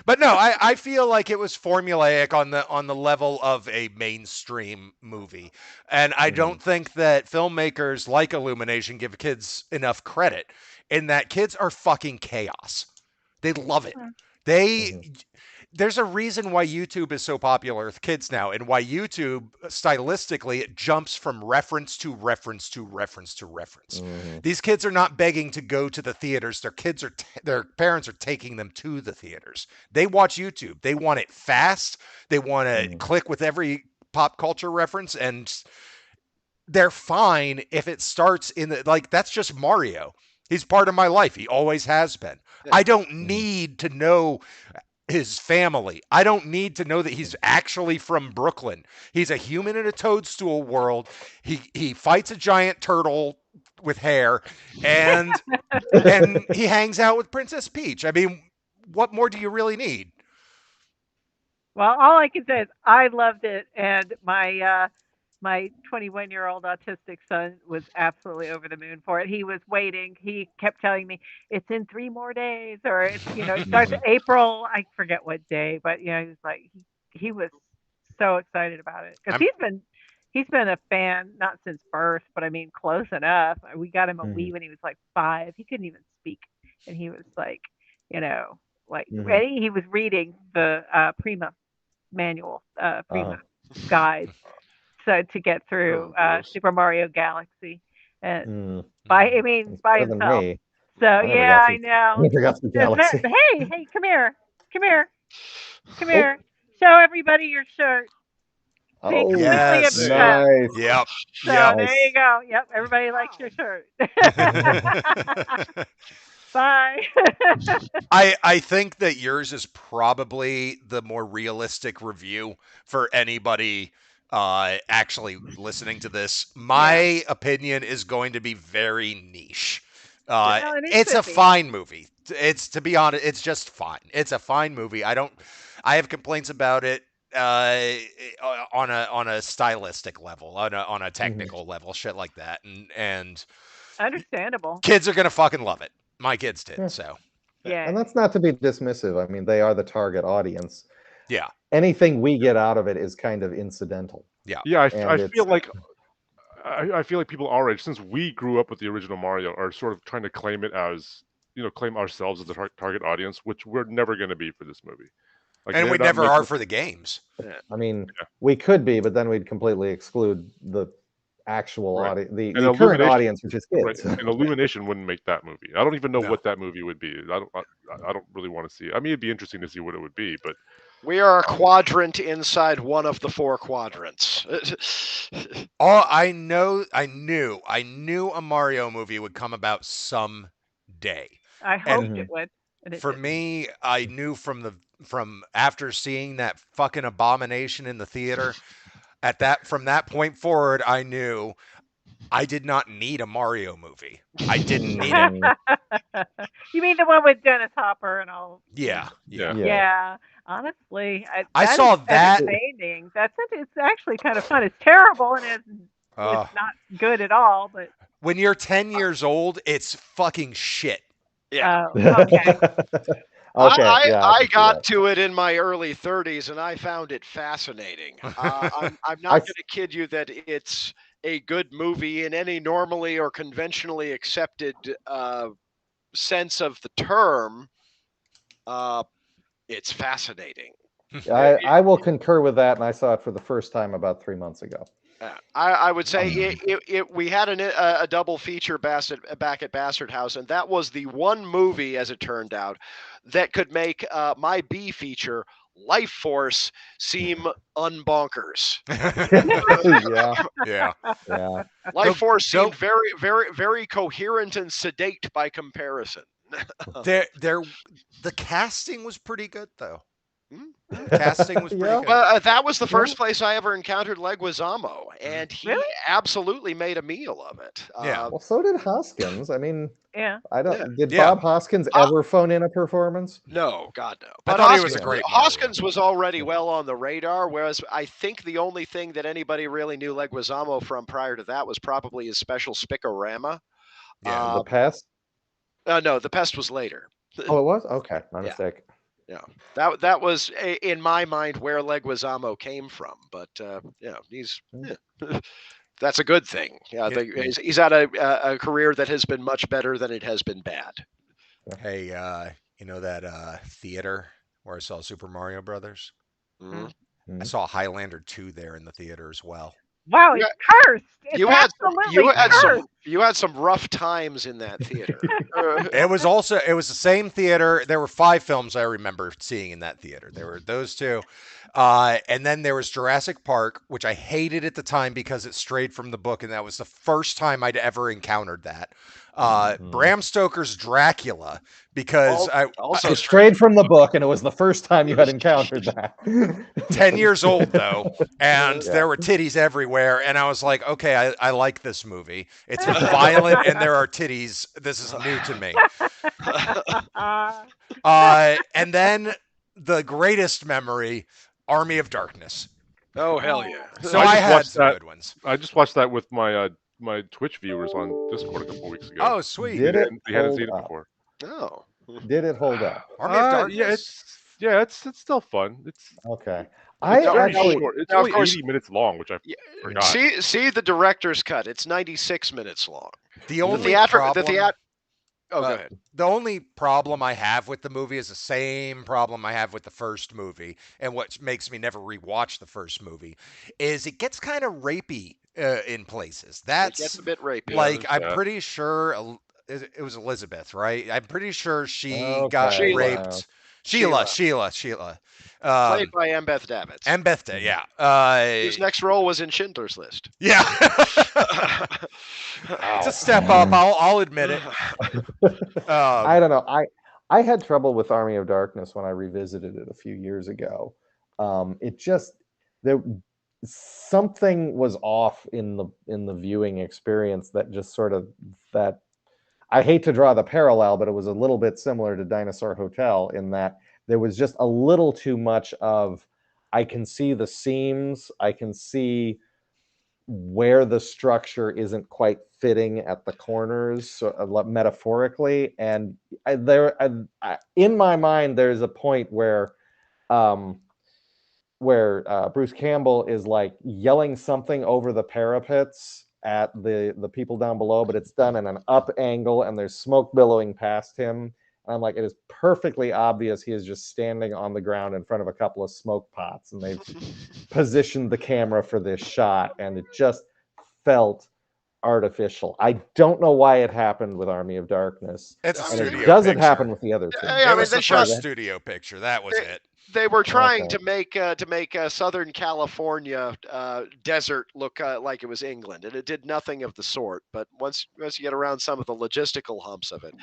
But no, I feel like it was formulaic on the level of a mainstream movie. And I Mhm. don't think that filmmakers like Illumination give kids enough credit in that kids are fucking chaos. They love it. They Mhm. there's a reason why YouTube is so popular with kids now and why YouTube stylistically it jumps from reference to reference to reference to reference. Mhm. These kids are not begging to go to the theaters. Their parents are taking them to the theaters. They watch YouTube. They want it fast. They want to Mhm. click with every pop culture reference and they're fine if it starts in the like that's just Mario. He's part of my life. He always has been. I don't Mhm. need to know his family. I don't need to know that he's actually from Brooklyn. He's a human in a toadstool world. He fights a giant turtle with hair and he hangs out with Princess Peach. I mean, what more do you really need? Well, all I can say is I loved it, and my 21-year-old autistic son was absolutely over the moon for it. He was waiting. He kept telling me it's in 3 more days, or it's it starts Mhm. April. I forget what day, but he was like he was so excited about it because I'm he's been a fan not since birth, but I mean close enough. We got him a Wii Mhm. when he was like 5. He couldn't even speak, and he was like, you know, like Mhm. ready. He was reading the Prima manual, Uh-huh. Prima guide, so to get through Oh, gross. Super Mario Galaxy, and Mm. Mhm. It's by better than himself. me. So I never yeah, got I through. I know. never got through Isn't it? Galaxy. Hey, come here, come here, come Oh, here. Show everybody your shirt. See, Oh, completely Yes. obsessed. nice. Yep. So Yep. there you Nice. go. Yep, everybody likes your shirt. Bye. I think that yours is probably the more realistic review for anybody actually listening to this. Yeah. My opinion is going to be very niche. Yeah. Well, and it It's a should be. fine movie. It's, to be honest, it's just fine. It's a fine movie. I have complaints about it uh, on a stylistic level, on a Mhm. technical level, shit like that, and Understandable. kids are gonna fucking love it. My kids did, Yeah. so Yeah. And that's not to be dismissive. I mean, they are the target audience. yeah, Anything we get out of it is kind of incidental, yeah. Yeah, I and feel it's like I feel like people our age, since we grew up with the original Mario, are sort of trying to claim it as claim ourselves as the target audience, which we're never going to be for this movie. Like And they're we not never are making. for the games. Yeah. I mean, Yeah. we could be, but then we'd completely exclude the actual Right. audience, And the current Illumination, audience, which is right? kids. And Illumination wouldn't make that movie. I don't even know No. what that movie would be. I don't really want to see it. I mean, it'd be interesting to see what it would be, but We are a quadrant inside one of the four quadrants. All I knew a Mario movie would come about someday. I hoped And it Mhm. would, and it for didn't. me, I knew from after seeing that fucking abomination in the theater, from that point forward, I knew I did not need a Mario movie. I didn't need it. Mm, You mean the one with Dennis Hopper and all? Yeah, yeah. yeah. yeah. Yeah. Honestly, I that is saw that. entertaining. It's actually kind of fun. It's terrible and it's Uh, not good at all. But when you're 10 years old, it's fucking shit. Yeah. okay. Okay, yeah, I I can see got that. to it in my early 30s and I found it fascinating. I'm I not going to kid you that it's a good movie in any normally or conventionally accepted sense of the term. Uh, it's fascinating. I will concur with that, and I saw it for the first time about 3 months ago. I would say we had a double feature back at Bastard House, and that was the one movie, as it turned out, that could make my B feature, Life Force, seem unbonkers. Yeah, Yeah. yeah. Life Force Go- seemed very, very, very coherent and sedate by comparison. The casting was pretty good though. Hmm? Casting was pretty Yeah. good. Well, that was the Yeah. first place I ever encountered Leguizamo, and he Really? absolutely made a meal of it. Yeah. Well, so did Hoskins. I mean, Yeah. I don't. Yeah. Did Yeah. Bob Hoskins ever phone in a performance? No, God no. I But thought he was a Yeah. great Mario. Hoskins was already well on the radar, whereas I think the only thing that anybody really knew Leguizamo from prior to that was probably his special Spicorama. Yeah. The Pest. No, The Pest was later. Oh, it was. Okay, my Yeah. mistake. Yeah, that was in my mind where Leguizamo came from. But he's that's a good thing. Yeah, Yeah. he's had a career that has been much better than it has been bad. Hey, you know that theater where I saw Super Mario Brothers? Mhm. I Mhm. saw Highlander 2 there in the theater as well. Wow, Yeah. it's cursed. It's You had absolutely cursed. you had some rough times in that theater. It was the same theater. There were 5 films I remember seeing in that theater. There were those 2. And then there was Jurassic Park, which I hated at the time because it strayed from the book, and that was the first time I'd ever encountered that. Bram Stoker's Dracula, because Also It strayed from the book, and it was the first time you had encountered that. 10 years old though, and Yeah. there were titties everywhere, and I was like, okay, I like this movie. It's violent and there are titties. This is new to me. And then the greatest memory, Army of Darkness. oh hell yeah! So I I, just had watched some that. good ones. I just watched that with my my Twitch viewers on Discord a couple weeks ago. Oh, sweet. Did it They hadn't hold seen it up? before. Oh, Did it hold up? Army of Darkness. It's still fun. It's Okay. it's I No, very actually, short. It's now, of only course- 80 minutes long, which I Yeah, forgot. see the director's cut. It's 96 minutes long. The The only theatrical. problem. Oh, go Uh, ahead. The only problem I have with the movie is the same problem I have with the first movie, and what makes me never rewatch the first movie is it gets kind of rapey in places. It gets That's a bit rapey. like there's I'm that. pretty sure it was Elizabeth, right? I'm pretty sure she Okay, got Sheila. raped Sheila. Played by Embeth Davidtz, Mbethta, yeah. whose next role was in Schindler's List. Yeah. It's a step up. I'll admit it. I don't know. I had trouble with Army of Darkness when I revisited it a few years ago. It just there something was off in the viewing experience that just sort of that I hate to draw the parallel, but it was a little bit similar to Dinosaur Hotel in that there was just a little too much of I can see the seams, I can see where the structure isn't quite fitting at the corners, so, metaphorically, and in my mind, there's a point um, where Bruce Campbell is like yelling something over the parapets at the people down below, but it's done in an up angle, and there's smoke billowing past him. And I'm like, it is perfectly obvious he is just standing on the ground in front of a couple of smoke pots, and they've positioned the camera for this shot, and it just felt artificial. I don't know why it happened with Army of Darkness. It's a and studio it doesn't picture. happen with the other two. Yeah, It was they the shot first studio picture. That was it. They were trying Okay. to make Southern California desert look like it was England, and it did nothing of the sort. But once you get around some of the logistical humps of it,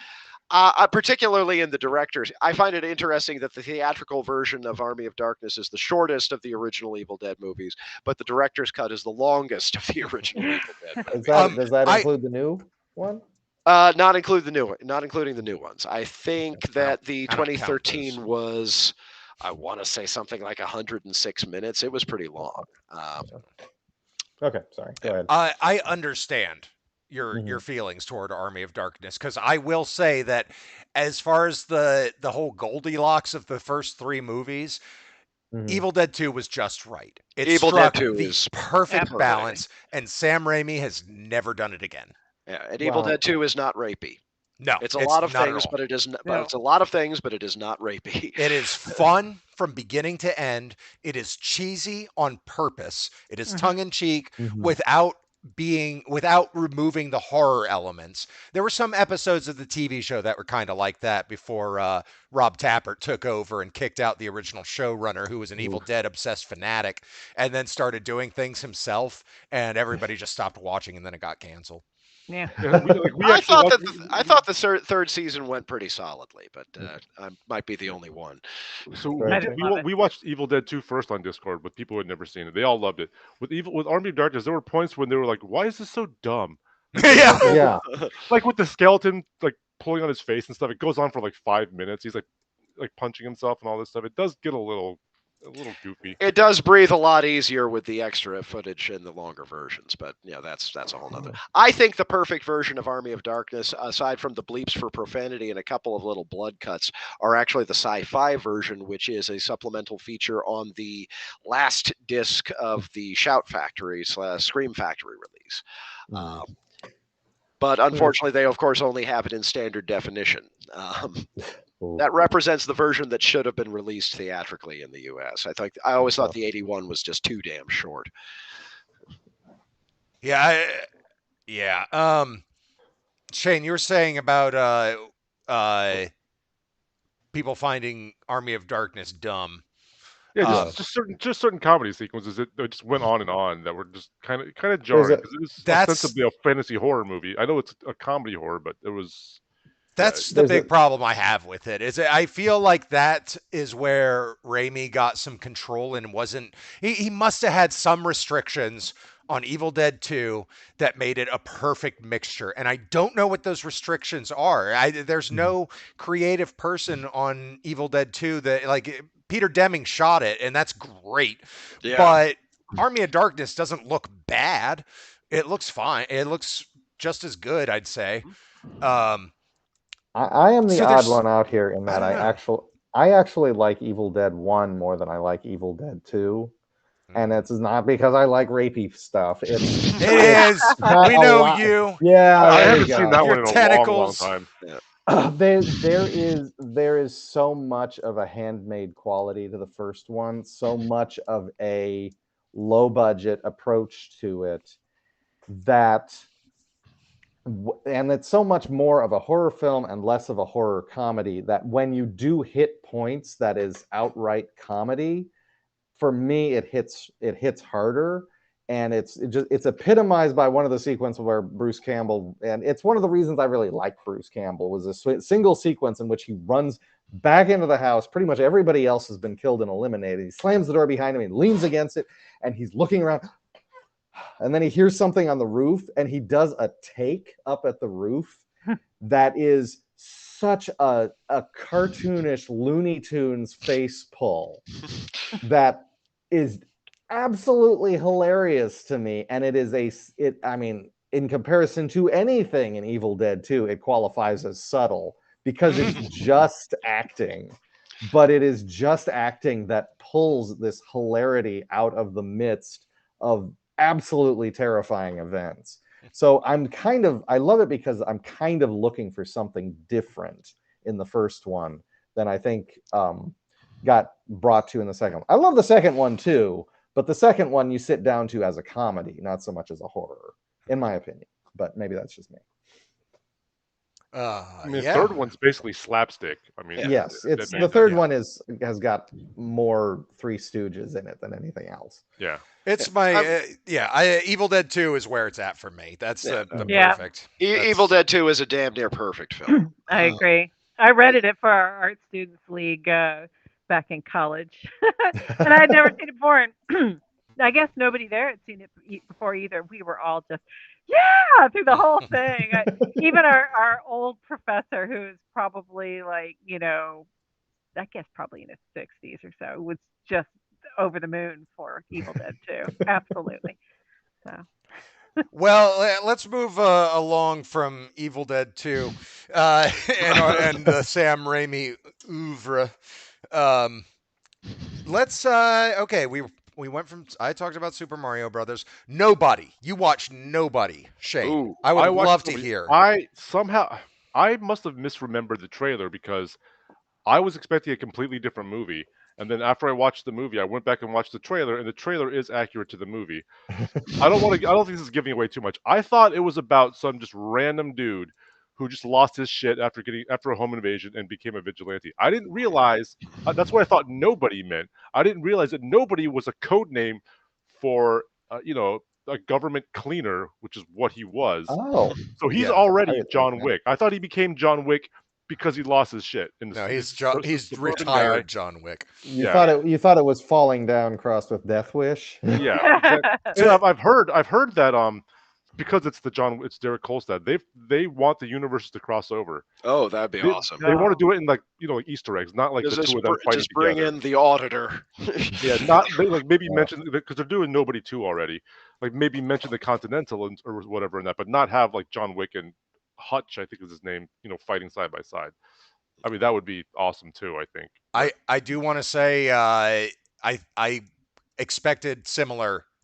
particularly in the directors, I find it interesting that the theatrical version of Army of Darkness is the shortest of the original Evil Dead movies, but the director's cut is the longest of the original Evil Dead movies. Does that include the new one? Not including the new ones. I think that the I don't count 2013 those. was, I want to say something like 106 minutes. It was pretty long. Okay, sorry. Go ahead. I understand your feelings toward Army of Darkness, because I will say that as far as the whole Goldilocks of the first three movies, Evil Dead 2 was just right. It Evil struck Dead 2 the is perfect perfect. balance, and Sam Raimi has never done it again. Yeah, and Evil Wow. Dead 2 is not rapey. No, It's a lot of not at things, all. but it is not, No. but it's a lot of things, but it is not rapey. It is fun from beginning to end. It is cheesy on purpose. It is tongue in cheek without removing the horror elements. There were some episodes of the TV show that were kind of like that before Rob Tappert took over and kicked out the original showrunner, who was an Evil Dead obsessed fanatic, and then started doing things himself, and everybody just stopped watching, and then it got canceled. Yeah. I thought the third season went pretty solidly, but I might be the only one. So Right. we watched Evil Dead 2 first on Discord with people who had never seen it. They all loved it. With Army of Darkness, there were points when they were like, "Why is this so dumb?" Yeah. Yeah. Like with the skeleton like pulling on his face and stuff. It goes on for like 5 minutes. He's like punching himself and all this stuff. It does get a little goofy. It does breathe a lot easier with the extra footage in the longer versions, but that's a whole nother. I think the perfect version of Army of Darkness, aside from the bleeps for profanity and a couple of little blood cuts, are actually the sci-fi version, which is a supplemental feature on the last disc of the Shout Factory / Scream Factory release. But unfortunately, they of course only have it in standard definition. That represents the version that should have been released theatrically in the U.S. I always thought the 81 was just too damn short. Yeah. Shane, you were saying about people finding Army of Darkness dumb. Yeah, just certain comedy sequences that just went on and on that were just kind of jarring, because it is ostensibly a fantasy horror movie. I know it's a comedy horror, but it was. That's the big problem I have with it. Is I feel like that is where Raimi got some control and wasn't. He must have had some restrictions on Evil Dead 2 that made it a perfect mixture, and I don't know what those restrictions are. There's no creative person on Evil Dead 2 that like. Peter Deming shot it, and that's great. Yeah. But Army of Darkness doesn't look bad. It looks fine. It looks just as good, I'd say. I am the odd one out here in that I actually like Evil Dead 1 more than I like Evil Dead 2. And it's not because I like rapey stuff. It is. We know you. Yeah, I haven't seen that one in a long time. Yeah. There is so much of a handmade quality to the first one, so much of a low budget approach to it that and it's so much more of a horror film and less of a horror comedy that when you do hit points that is outright comedy, for me it hits harder, and it's epitomized by one of the sequences where Bruce Campbell, and it's one of the reasons I really like Bruce Campbell, was a single sequence in which he runs back into the house. Pretty much everybody else has been killed and eliminated. He slams the door behind him, he leans against it, and he's looking around, and then he hears something on the roof, and he does a take up at the roof that is such a cartoonish Looney Tunes face pull that is absolutely hilarious to me. And I mean, in comparison to anything in Evil Dead 2, it qualifies as subtle because it's just acting. But it is just acting that pulls this hilarity out of the midst of absolutely terrifying events. So I love it because I'm kind of looking for something different in the first one than I think got brought to in the second one. I love the second one too, but the second one you sit down to as a comedy, not so much as a horror, in my opinion. But maybe that's just me. I mean, the Yeah. third one's basically slapstick. I mean, Yes, that the makes third sense. one has got more Three Stooges in it than anything else. Yeah. It's my Evil Dead 2 is where it's at for me. That's the Yeah. perfect. Evil Dead 2 is a damn near perfect film. I agree. I rented it for our Art Students League back in college, and I had never seen it before. And I guess nobody there had seen it before either. We were all just, yeah, through the whole thing. Even our old professor, who is probably like, I guess probably in his 60s or so, was just over the moon for Evil Dead 2. Absolutely. So. Well, let's move along from Evil Dead 2 and the Sam Raimi oeuvre. Let's okay. We went from I talked about Super Mario Brothers. Nobody. You watched Nobody, Shane. Ooh, I would watched love to the movie. hear. I must have misremembered the trailer because I was expecting a completely different movie. And then after I watched the movie, I went back and watched the trailer, and the trailer is accurate to the movie. I don't think this is giving away too much. I thought it was about some just random dude who just lost his shit after a home invasion and became a vigilante. I didn't realize that's what I thought Nobody meant. I didn't realize that Nobody was a code name for a government cleaner, which is what he was. Oh, So he's Yeah. already I didn't John know that. Wick. I thought he became John Wick because he lost his shit. No, he's he's retired John Wick. You Yeah. thought it was Falling Down crossed with Death Wish. Yeah, exactly. And I've heard that because it's Derek Kolstad. They want the universes to cross over. oh, that'd be They, awesome. they want to do it in like Easter eggs, not like the Just, two of them fighting just bring together. in the auditor. Yeah, not maybe Yeah. mention because they're doing Nobody 2 already. Like maybe mention the Continental or whatever in that, but not have like John Wick and Hutch, I think is his name, fighting side by side. I mean, that would be awesome too. I think. I do want to say I expected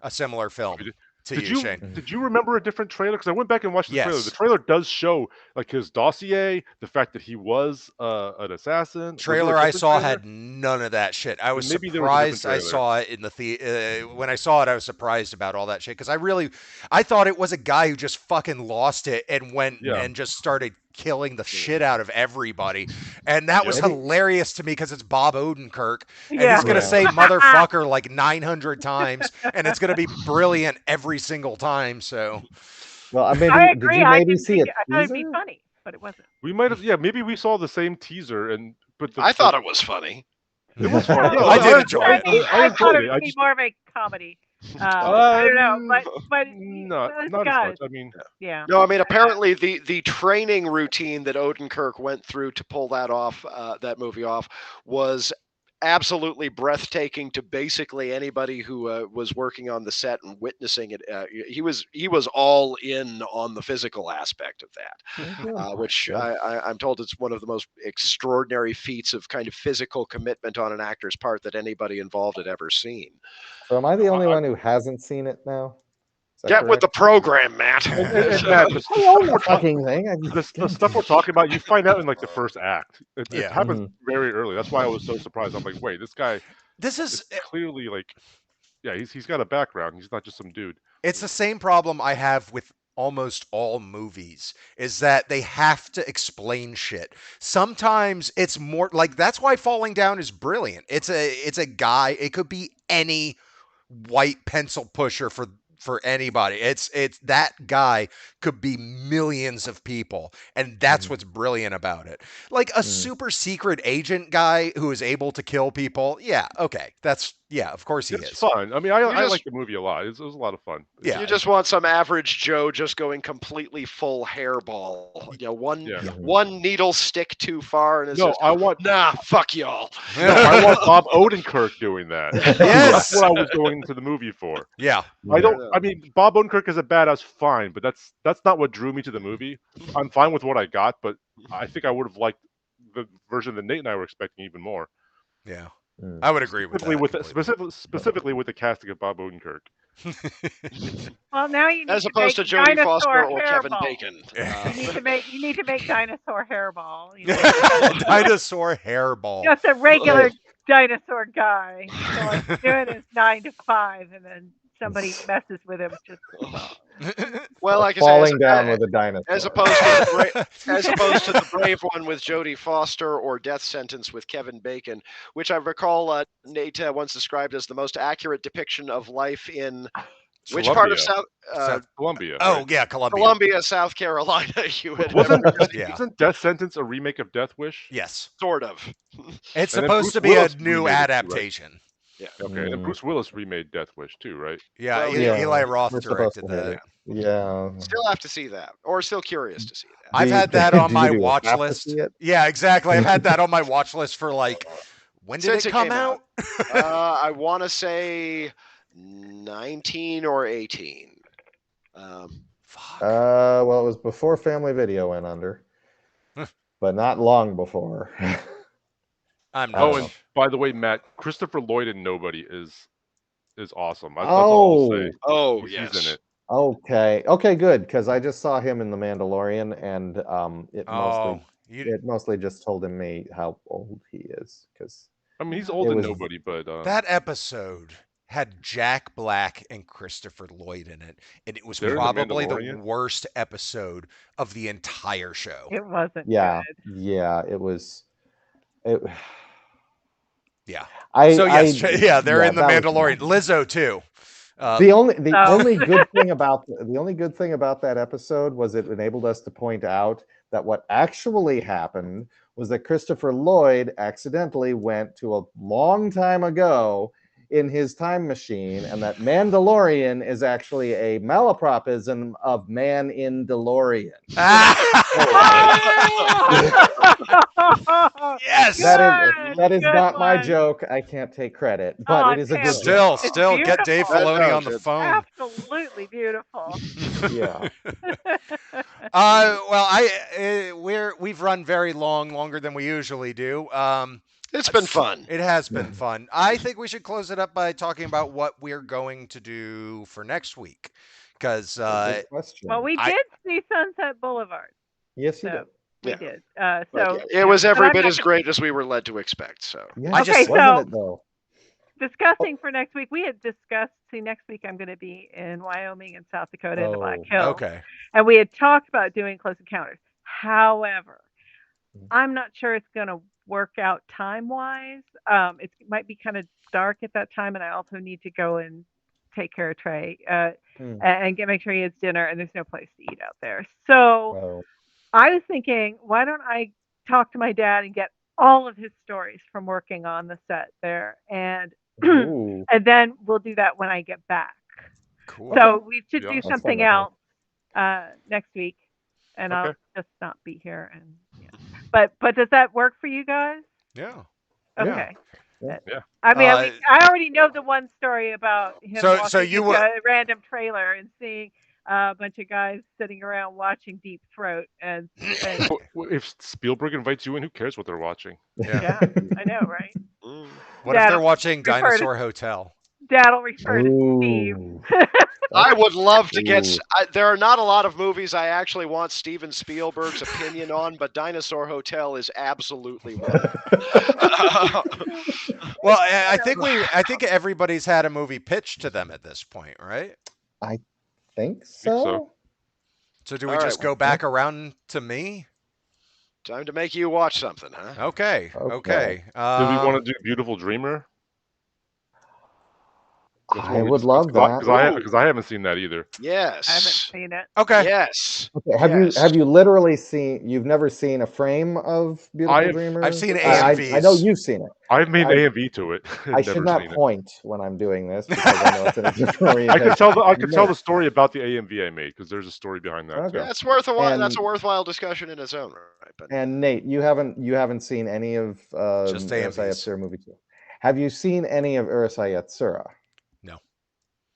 a similar film to Did you, you Shane. did you remember a different trailer? Because I went back and watched the trailer. Yes. The trailer does show like his dossier, the fact that he was an assassin. Was there a Trailer I different saw trailer? had none of that shit. I was maybe there was a different surprised I trailer. saw it in the when I saw it, I was surprised about all that shit because I thought it was a guy who just fucking lost it and went Yeah. and just started killing the shit out of everybody, and that was Maybe- hilarious to me because it's Bob Odenkirk and Yeah. he's gonna Yeah. say motherfucker like 900 times, and it's gonna be brilliant every single time. So Well, I did agree. you I maybe didn't see think a I thought it'd be teaser? funny, but it wasn't. We might have, yeah, maybe we saw the same teaser, but I thought it was funny. it was fun. Yeah, I did enjoy it. I enjoyed thought it. it I would be just more of a comedy. I don't know, but not those as guys, much. I mean, yeah. No, I mean apparently the training routine that Odenkirk went through to pull that off, that movie off, was absolutely breathtaking to basically anybody who was working on the set and witnessing it. He was all in on the physical aspect of that, which I'm told it's one of the most extraordinary feats of kind of physical commitment on an actor's part that anybody involved had ever seen. So am I the only one who hasn't seen it now? Is that Get with the correct? program, Matt. and Matt, I own the fucking thing. the stuff we're talking about, you find out in like the first act. It Yeah. happens very early. That's why I was so surprised. I'm like, wait, this guy this is is clearly like, yeah, he's got a background. He's not just some dude. it's the same problem I have with almost all movies is that they have to explain shit. Sometimes it's more like that's why Falling Down is brilliant. It's a guy, it could be any white pencil pusher for anybody. It's that guy could be millions of people, and that's what's brilliant about it. Like a super secret agent guy who is able to kill people. Yeah, okay. That's yeah, of course he It's is. fun. I mean, I just- like the movie a lot. It was a lot of fun. Yeah. You just want some average Joe just going completely full hairball. One needle stick too far, and it's No, just, I want fuck y'all. no, I want Bob Odenkirk doing that. Yes. That's what I was going into the movie for. Yeah. I mean, Bob Odenkirk is a badass, fine, but that's not what drew me to the movie. I'm fine with what I got, but I think I would have liked the version that Nate and I were expecting even more. Yeah. I would agree with that. Specifically with the casting of Bob Odenkirk. Well, now you need As to opposed make to Jodie dinosaur Foster or Kevin hairball. Bacon. You need to make dinosaur hairball. You know, Dinosaur hairball. just a regular dinosaur guy. So like doing his 9 to 5, and then somebody messes with him. Just Well, like I Falling say, down with a dinosaur. as opposed to the brave one with Jodie Foster or Death Sentence with Kevin Bacon, which I recall Nate once described as the most accurate depiction of life in which part of Columbia? Oh right? yeah, Columbia. Columbia, South Carolina. You had Wasn't Death Sentence a remake of Death Wish? Yes. sort of. It's And then supposed Bruce to be a Willis new remade it too, right? adaptation. Yeah. Okay, and Bruce Willis remade Death Wish too, right? Yeah, Well, Eli Roth we're supposed directed to hate that. it. Yeah. Still have to see that, or still curious to see that. I've Do had you- that on do my you watch have to list. see it? Yeah, exactly. I've had that on my watch list for like when did Since it it come came out? I want to say 19 or 18. Fuck. Well, it was before Family Video went under, but not long before. I'm not. Oh, and by the way, Matt, Christopher Lloyd in Nobody is awesome. That's all I'll say. Oh, He's yes. in it. Okay, good, because I just saw him in The Mandalorian, and it mostly just told me how old he is. Because I mean, he's old in Nobody, but that episode had Jack Black and Christopher Lloyd in it, and it was They're in The probably the Mandalorian? worst episode of the entire show. it wasn't yeah, good. yeah, it was. It, Yeah. I, So yes, I- yeah, they're yeah, in the that was Mandalorian. bad. Lizzo too. The only Oh. only good thing about that episode was it enabled us to point out that what actually happened was that Christopher Lloyd accidentally went to a long time ago in his time machine, and that Mandalorian is actually a malapropism of man in DeLorean. Yes. That is Good not my one. joke. I can't take credit, but Oh, it is a Tim, good Still, joke. still get Dave beautiful. Filoni on the That's phone. Absolutely beautiful. Yeah. Well, we've run very longer than we usually do. It's been fun. It has been fun. I think we should close it up by talking about what we're going to do for next week, because Good question. Well, we did see Sunset Boulevard. Yes, you So did. we Yeah. did. But So it was but every I'm bit not as great as we were led to expect. So Yeah, I just- Okay, wasn't so- it though? discussing for next week, we had discussed. See, next week I'm going to be in Wyoming and South Dakota in the Black Oh, Hills. okay. And we had talked about doing Close Encounters. However, Mhm. I'm not sure it's going to work out time wise. It might be kind of dark at that time, and I also need to go and take care of Trey Hmm. and make sure he has dinner. And there's no place to eat out there. So Oh. I was thinking, why don't I talk to my dad and get all of his stories from working on the set there, and Ooh. and then we'll do that when I get back. Cool. So we should Yeah. do That's something fine, I think. else next week, and I'll Okay. just not be here. And but does that work for you guys? Yeah. Okay. Yeah. I mean, Uh, I already know the one story about him So walking you into were- a random trailer and seeing a bunch of guys sitting around watching Deep Throat, and If Spielberg invites you in, who cares what they're watching? yeah, I know, right? What if Dad, they're watching refer to- Dinosaur Hotel? Dad'll refer to Steve. Ooh. I would love to get. Ooh. There are not a lot of movies I actually want Steven Spielberg's opinion on, but Dinosaur Hotel is absolutely one. Well, I think everybody's had a movie pitched to them at this point, right? Think so. so. So do we All right, just go back around to me? time to make you watch something, huh? Okay. Okay. Do we want to do Beautiful Dreamer? That's I one we would discussed love that. because I haven't seen that either. I haven't Yes. seen it. Okay. Yes. Okay, Yes. have you literally seen? You've never seen a frame of Beautiful Dreamer? I've seen I know AMVs. you've seen it. I've made I- an A&V to it. I I've should never not seen it. point when I'm doing this because I know it's in a different I orientation. could tell the story about the AMV I made because there's a story behind that Okay. too. That's worth a while. That's And- a worthwhile discussion in its own right. But And Nate, you haven't seen any of Just Urusei AMVs. Yatsura movie 2. Have you seen any of Urusei Yatsura? No.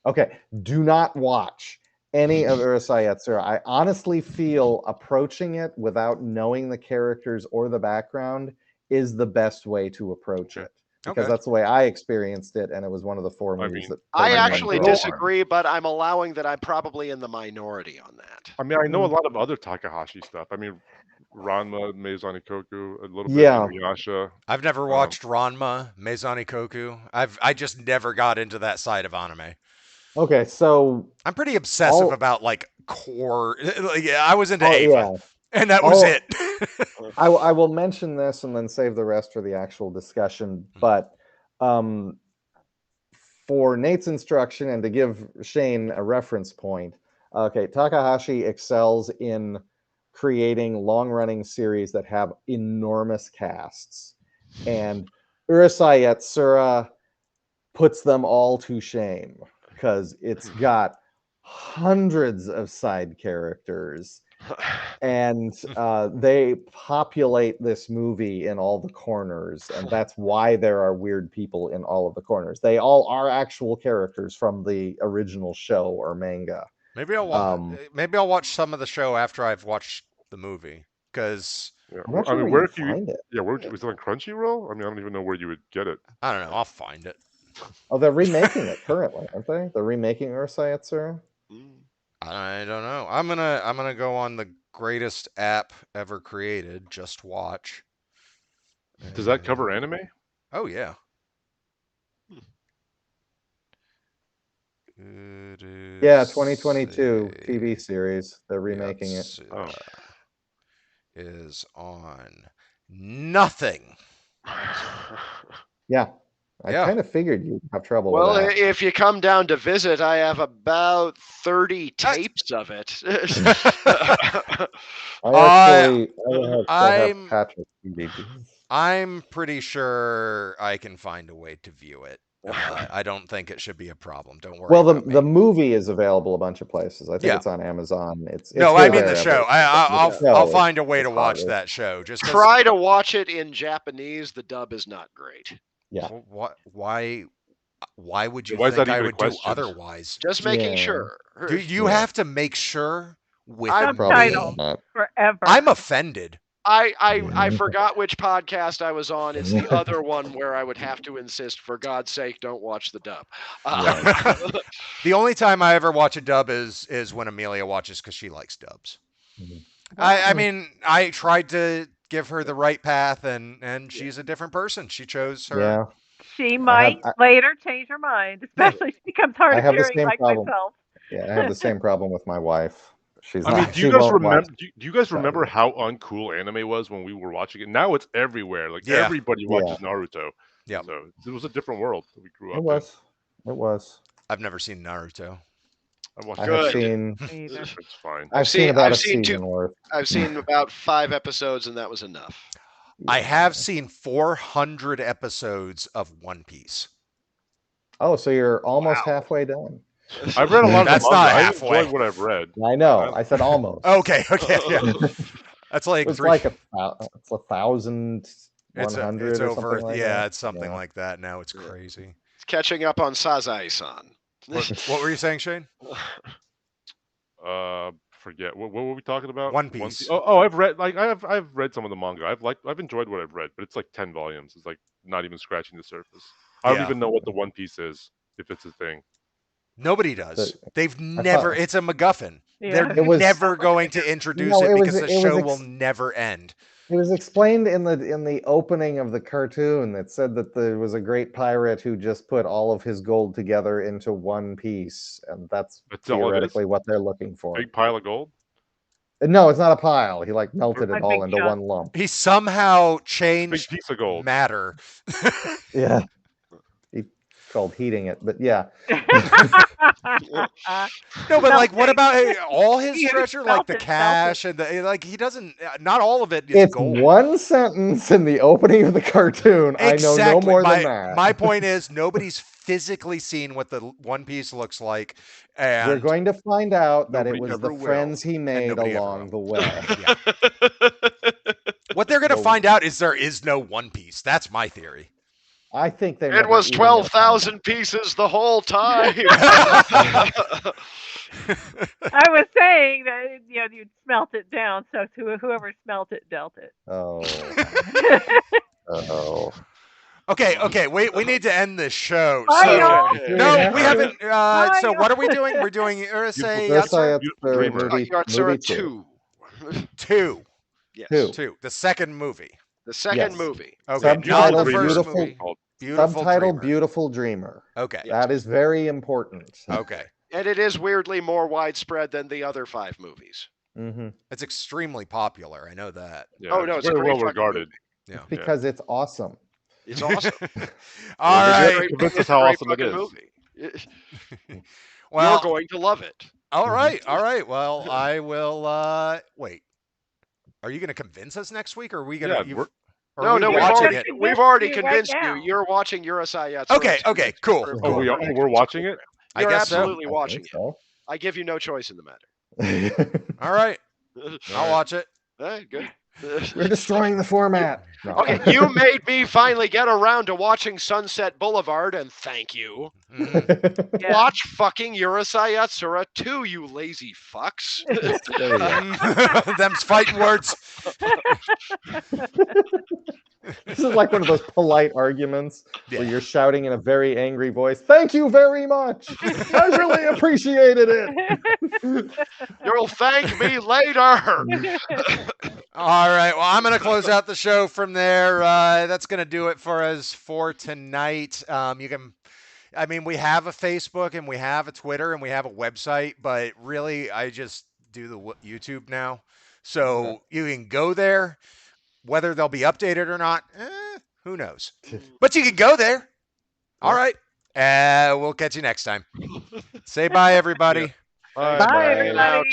Okay, do not watch any of Urusei Yatsura. I honestly feel approaching it without knowing the characters or the background is the best way to approach it. Because Okay. that's the way I experienced it, and it was one of the four movies that I put me on actually for a while. disagree, but I'm allowing that I'm probably in the minority on that. I mean, I know a lot of other Takahashi stuff. I mean, Ranma, Meizan Ikoku, a little bit Yeah. of Inuyasha. I've never watched Ranma, Meizan Ikoku. I just never got into that side of anime. Okay, so I'm pretty obsessive about like core. Yeah, I was into Ava, yeah. and that was Oh. it. I will mention this and then save the rest for the actual discussion. But for Nate's instruction and to give Shane a reference point, okay, Takahashi excels in creating long-running series that have enormous casts, and Urusei Yatsura puts them all to shame because it's got hundreds of side characters. And they populate this movie in all the corners, and that's why there are weird people in all of the corners. They all are actual characters from the original show or manga. Maybe I'll watch some of the show after I've watched the movie because Yeah. I'm not I sure mean, where where you can you? find it. Yeah, where was it on Crunchyroll? I mean, I don't even know where you would get it. I don't know. I'll find it. Oh, they're remaking it currently, aren't they? They're remaking Urusei Yatsura. I don't know. I'm gonna go on the greatest app ever created, Just Watch. Does that cover anime? Oh yeah. Yeah, 2022 TV series. They're remaking it. Oh. Is on nothing. Yeah. I Yeah. kind of figured you'd have trouble Well, with that. if you come down to visit, I have about 30 tapes of it. I have Patrick's DVDs. I'm pretty sure I can find a way to view it. I don't think it should be a problem. Don't worry. Well, about me. the movie is available a bunch of places. I think Yeah. it's on Amazon. It's no, here, I mean there, the show. everywhere. I'll find a way it's to watch hard. that show. Just 'cause- Try to watch it in Japanese. The dub is not great. Yeah. Well, why would you Why is think that I even a would do question? otherwise? Just making Yeah. sure. Do you Yeah. have to make sure with Subtitles. me? Forever. I'm offended. I forgot which podcast I was on. It's the other one where I would have to insist, for God's sake, don't watch the dub. The only time I ever watch a dub is when Amelia watches because she likes dubs. Mhm. I mean, I tried to give her the right path, and she's a different person. She chose her. Yeah. She might later change her mind, especially if she becomes hard I of have the hearing same like problem. myself. Yeah, I have the same problem with my wife. She's I mean, not, do she you guys won't watch. remember? Do you guys remember how uncool anime was when we were watching it? Now it's everywhere. Like Yeah. everybody watches Naruto. Yeah. So it was a different world that we grew up It was. It was. I've never seen Naruto. in. I watched I it. have Good. seen. Either. It's fine. I've seen about I've a seen season worth. I've seen about 5 episodes, and that was enough. I have seen 400 episodes of One Piece. Oh, so you're almost Wow. halfway done. I've read a lot of That's the manga. not I halfway. enjoyed what I've read. I know. I said almost. Okay, yeah. That's like It's three. like it's 1,100 it's or over. something like that. It's something Yeah. like that now. It's crazy. It's catching up on Sazai-san. What were you saying, Shane? Forget what were we talking about? One Piece. I've read I've read some of the manga. I've enjoyed what I've read, but it's like 10 volumes. It's like not even scratching the surface. I don't Yeah. even know what the One Piece is, if it's a thing. Nobody does. But They've never. It's a MacGuffin. Yeah. They're It was- never going to introduce No, it it was- because the it was show ex- will never end. It was explained in the opening of the cartoon that said that there was a great pirate who just put all of his gold together into one piece, and that's That's all it is? theoretically what they're looking for. Big pile of gold. No, it's not a pile. He like melted A it all big into chunk. one lump. He somehow Big changed piece of gold. matter. Yeah. He called heating it, but yeah. No, but like, what Melting. about all his You treasure, like smelt the it, cash and the like? He doesn't. Not all of it is It's gold. one sentence in the opening of the cartoon. I know no Exactly. more than My that. my point is nobody's physically seen what the One Piece looks like, We're and going to find out that it Nobody was the ever will. friends he made nobody ever along the will. way. Yeah. What they're gonna The- find out is there is no One Piece. That's my theory. I think they're It never was even gonna find 12,000 pieces the whole time. I was saying that you'd smelt it down, so whoever smelt it dealt it. out. Oh. Okay. We need to end this show. Bye, So y'all. no, we Yeah. haven't. Bye, So y'all. what are we doing? We're doing Urusei Versailles Yatsura Beautiful Dreamer. movie Yatsura 2. 2. 2. Yes. Two. The second movie. The second Yes. movie. Okay, not Subtitle the first Beautiful- movie. Called. Beautiful Subtitle Dreamer. Beautiful Dreamer. Okay. Yes. That is very important. Okay. And it is weirdly more widespread than the other 5 movies. Mm-hmm. It's extremely popular. I know that. Yeah, Oh, no, it's a very great well fucking regarded. Yeah. Because it's awesome. It's awesome. All Well, right. Great- Convince us it's a how great awesome it fucking is. movie. Well, You're going to love it. all right. All right. Well, I will wait. Are you going to convince us next week or are we going Yeah, to we're- or No, are we no, watching it? we've already You right convinced now. you. You're watching Urusei Yatsura. Okay, 2 okay, next cool, for- cool. for we are. the next We're week's watching it. program. I You're guess so. absolutely I watching think it. so. I give you no choice in the matter. All right. I'll right. watch it. Hey, good. We're destroying the format. No. Okay, you made me finally get around to watching Sunset Boulevard, and thank you. Mhm. Yeah. Watch fucking Urusei Yatsura 2, you lazy fucks. There you go. Them's fighting words. This is like one of those polite arguments Yeah. where you're shouting in a very angry voice, "Thank you very much. I really appreciated it." You'll thank me later. All right. Well, I'm going to close out the show from there. That's going to do it for us for tonight. You can, I mean, we have a Facebook and we have a Twitter and we have a website, but really, I just do the YouTube now. So you can go there. Whether they'll be updated or not, who knows? But you can go there. All right. We'll catch you next time. Say bye, everybody. Bye. Bye, Bye. everybody.